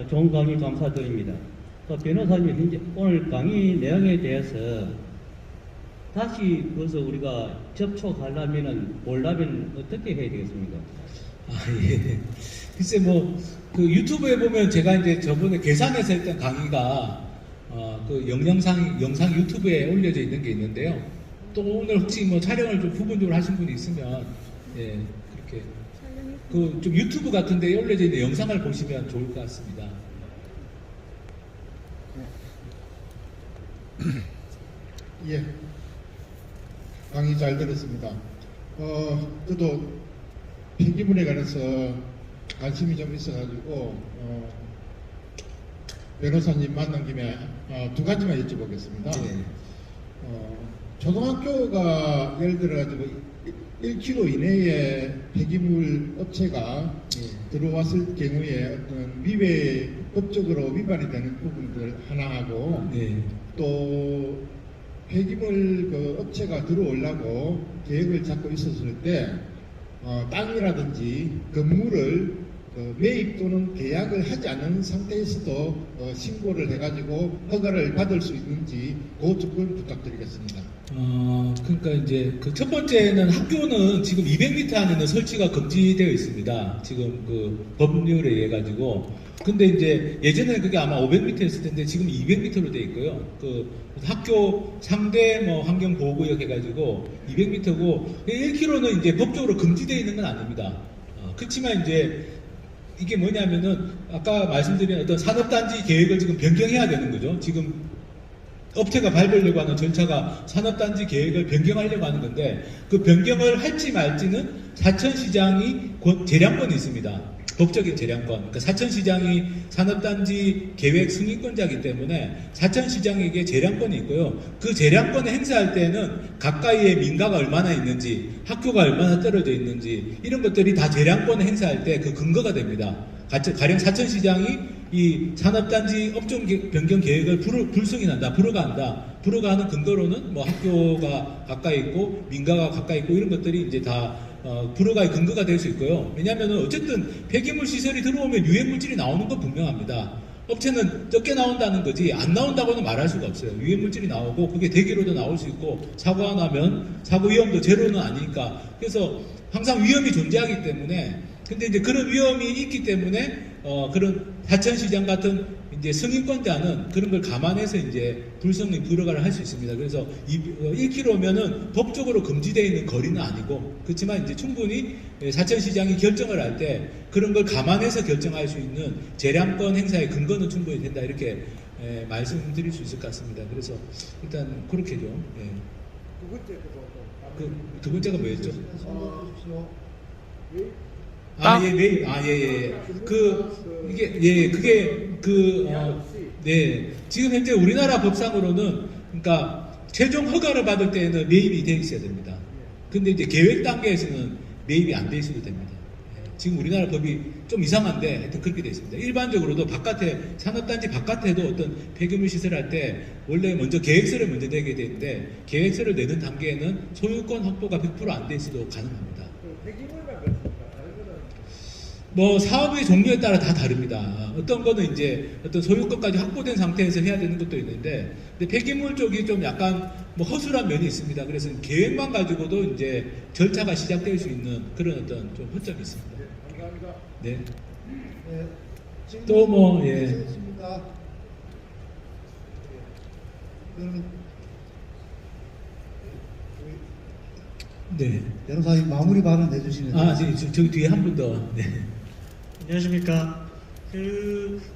좋은 강의 감사드립니다. 변호사님, 현재 오늘 강의 내용에 대해서 다시 그래서 우리가 접촉하려면은 보려면 어떻게 해야 되겠습니까? 예. 글쎄 그 유튜브에 보면 제가 이제 저번에 계산해서 했던 강의가 그 영상 유튜브에 올려져 있는 게 있는데요. 또 오늘 혹시 뭐 촬영을 좀 부분적으로 하신 분이 있으면 예, 그렇게 그 좀 유튜브 같은 데 올려져 있는 영상을 보시면 좋을 것 같습니다. 예, 강의 잘 들었습니다. 저도 폐기물에 관해서 관심이 좀 있어가지고 변호사님 만난 김에 두 가지만 여쭤보겠습니다. 네. 초등학교가 예를 들어가지고 1km 이내에 폐기물 업체가 들어왔을 경우에 어떤 법적으로 위반이 되는 부분들 하나하고 네. 또 폐기물 그 업체가 들어오려고 계획을 잡고 있었을 때 땅이라든지 건물을 매입 또는 계약을 하지 않은 상태에서도 신고를 해가지고 허가를 받을 수 있는지 그 조건 부탁드리겠습니다. 그러니까 이제 그 첫 번째는 학교는 지금 200m 안에는 설치가 금지되어 있습니다. 지금 그 법률에 의해 가지고. 근데 이제 예전에는 그게 아마 500m였을 텐데 지금 200m로 돼 있고요. 그 학교 상대 뭐 환경보호구역 해가지고 200m고 1km는 이제 법적으로 금지되어 있는 건 아닙니다. 그렇지만 이제 이게 뭐냐면은 아까 말씀드린 어떤 산업단지 계획을 지금 변경해야 되는 거죠. 지금 업체가 밟으려고 하는 절차가 산업단지 계획을 변경하려고 하는 건데 그 변경을 할지 말지는 사천시장이 재량권이 있습니다. 법적인 재량권. 그러니까 사천시장이 산업단지 계획 승인권자이기 때문에 사천시장에게 재량권이 있고요. 그 재량권을 행사할 때는 가까이에 민가가 얼마나 있는지, 학교가 얼마나 떨어져 있는지 이런 것들이 다 재량권을 행사할 때 그 근거가 됩니다. 가령 사천시장이 이 산업단지 업종 변경 계획을 불승인한다, 불허가한다. 불허가하는 근거로는 뭐 학교가 가까이 있고 민가가 가까이 있고 이런 것들이 이제 다 불허가의 근거가 될 수 있고요. 왜냐하면 어쨌든 폐기물 시설이 들어오면 유해물질이 나오는 건 분명합니다. 업체는 적게 나온다는 거지 안 나온다고는 말할 수가 없어요. 유해물질이 나오고 그게 대기로도 나올 수 있고 사고가 나면 사고 위험도 제로는 아니니까 그래서 항상 위험이 존재하기 때문에 근데 이제 그런 위험이 있기 때문에 그런 사천시장 같은 이제 승인권자는 그런 걸 감안해서 이제 불성립 불허가를 할 수 있습니다. 그래서 1km면은 법적으로 금지되어 있는 거리는 아니고 그렇지만 이제 충분히 사천시장이 결정을 할 때 그런 걸 감안해서 결정할 수 있는 재량권 행사의 근거는 충분히 된다 이렇게 말씀드릴 수 있을 것 같습니다. 그래서 일단 그렇게죠. 예. 두 번째가 뭐였죠? 손 들어 주십시오. 네. 지금 현재 우리나라 법상으로는, 그러니까, 최종 허가를 받을 때는 매입이 돼 있어야 됩니다. 근데 이제 계획 단계에서는 매입이 안 돼 있어도 됩니다. 지금 우리나라 법이 좀 이상한데, 하여튼 그렇게 돼 있습니다. 일반적으로도 산업단지 바깥에도 어떤 폐기물 시설을 할 때, 원래 먼저 계획서를 먼저 내게 되는데, 계획서를 내는 단계에는 소유권 확보가 100% 안 돼 있어도 가능합니다. 뭐 사업의 종류에 따라 다 다릅니다. 어떤 거는 이제 어떤 소유권까지 확보된 상태에서 해야 되는 것도 있는데, 근데 폐기물 쪽이 좀 약간 뭐 허술한 면이 있습니다. 그래서 계획만 가지고도 이제 절차가 시작될 수 있는 그런 어떤 좀 허점이 있습니다. 네. 예, 또 뭐, 예. 있습니까? 그러면 네. 변호사님 마무리 발언 해주시면 아, 저 뒤에 한 분 더. 네. 안녕하십니까.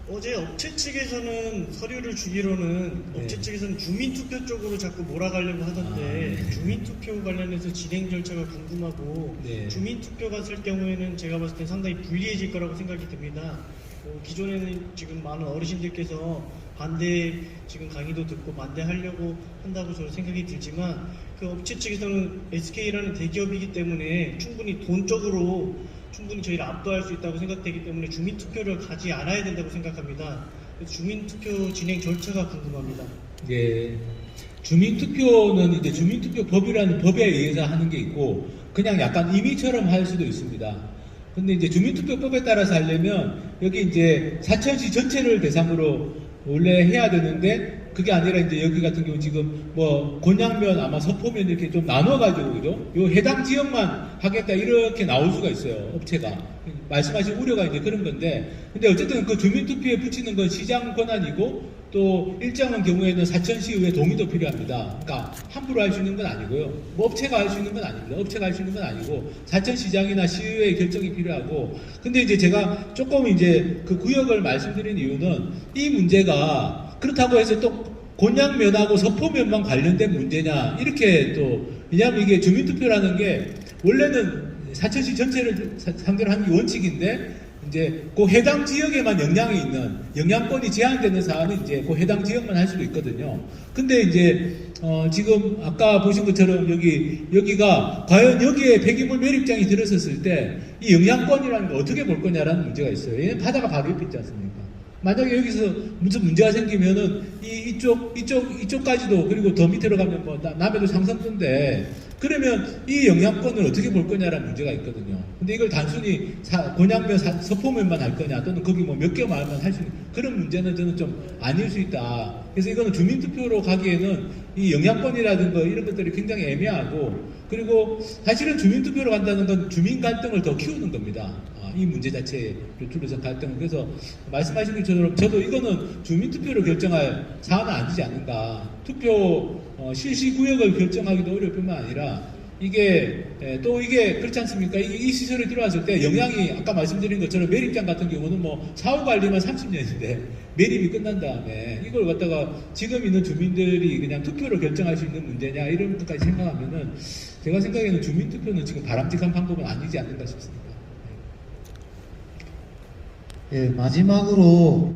어제 업체 측에서는 서류를 주기로는 네. 업체 측에서는 주민투표 쪽으로 자꾸 몰아가려고 하던데 아, 네. 주민투표 관련해서 진행 절차가 궁금하고 네. 주민투표가 쓸 경우에는 제가 봤을 때 상당히 불리해질 거라고 생각이 듭니다. 기존에는 지금 많은 어르신들께서 반대 지금 강의도 듣고 반대하려고 한다고 저는 생각이 들지만 그 업체 측에서는 SK라는 대기업이기 때문에 충분히 돈적으로 충분히 저희를 압도할 수 있다고 생각되기 때문에 주민투표를 가지 않아야 된다고 생각합니다. 그래서 주민투표 진행 절차가 궁금합니다. 예. 주민투표는 이제 주민투표법이라는 법에 의해서 하는 게 있고, 그냥 약간 임의처럼 할 수도 있습니다. 근데 이제 주민투표법에 따라서 하려면, 여기 이제 사천시 전체를 대상으로 원래 해야 되는데, 그게 아니라 이제 여기 같은 경우 지금 뭐 곤양면 아마 서포면 이렇게 좀 나눠가지고 그죠? 요 해당 지역만 하겠다 이렇게 나올 수가 있어요. 업체가. 말씀하신 우려가 이제 그런 건데, 근데 어쨌든 그 주민투표에 붙이는 건 시장 권한이고 또 일정한 경우에는 사천시의회 동의도 필요합니다. 그러니까 함부로 할 수 있는 건 아니고요. 뭐 업체가 할 수 있는 건 아닙니다. 업체가 할 수 있는 건 아니고 사천시장이나 시의회의 결정이 필요하고, 근데 이제 제가 조금 이제 그 구역을 말씀드린 이유는 이 문제가 그렇다고 해서 또 곤양면하고 서포면만 관련된 문제냐 이렇게 또, 왜냐하면 이게 주민투표라는 게 원래는 사천시 전체를 상대로 하는 게 원칙인데 이제 그 해당 지역에만 영향이 있는, 영향권이 제한되는 사안은 이제 그 해당 지역만 할 수도 있거든요. 근데 이제 지금 아까 보신 것처럼 여기가 과연 여기에 폐기물 매립장이 들어섰을 때 이 영향권이라는 걸 어떻게 볼 거냐라는 문제가 있어요. 얘는 바다가 바로 옆에 있지 않습니까? 만약에 여기서 무슨 문제가 생기면은 이쪽까지도, 그리고 더 밑으로 가면 뭐 남해도 상선도인데, 그러면 이 영향권을 어떻게 볼 거냐라는 문제가 있거든요. 근데 이걸 단순히 곤양면, 서포면만 할 거냐, 또는 거기 뭐 몇 개만만 할 수 있는 그런 문제는 저는 좀 아닐 수 있다. 그래서 이거는 주민투표로 가기에는 이 영향권이라든가 이런 것들이 굉장히 애매하고, 그리고 사실은 주민투표로 간다는 건 주민 갈등을 더 키우는 겁니다. 이 문제 자체를 둘러싼 갈등은. 그래서 말씀하신 것처럼 저도 이거는 주민투표로 결정할 사안은 아니지 않는가. 투표 실시구역을 결정하기도 어려울 뿐만 아니라 이게 그렇지 않습니까? 이 시설에 들어왔을 때 영향이, 아까 말씀드린 것처럼 매립장 같은 경우는 뭐 사후 관리만 30년인데 매립이 끝난 다음에 이걸 갖다가 지금 있는 주민들이 그냥 투표로 결정할 수 있는 문제냐 이런 것까지 생각하면은 제가 생각에는 주민투표는 지금 바람직한 방법은 아니지 않는가 싶습니다. 예, 마지막으로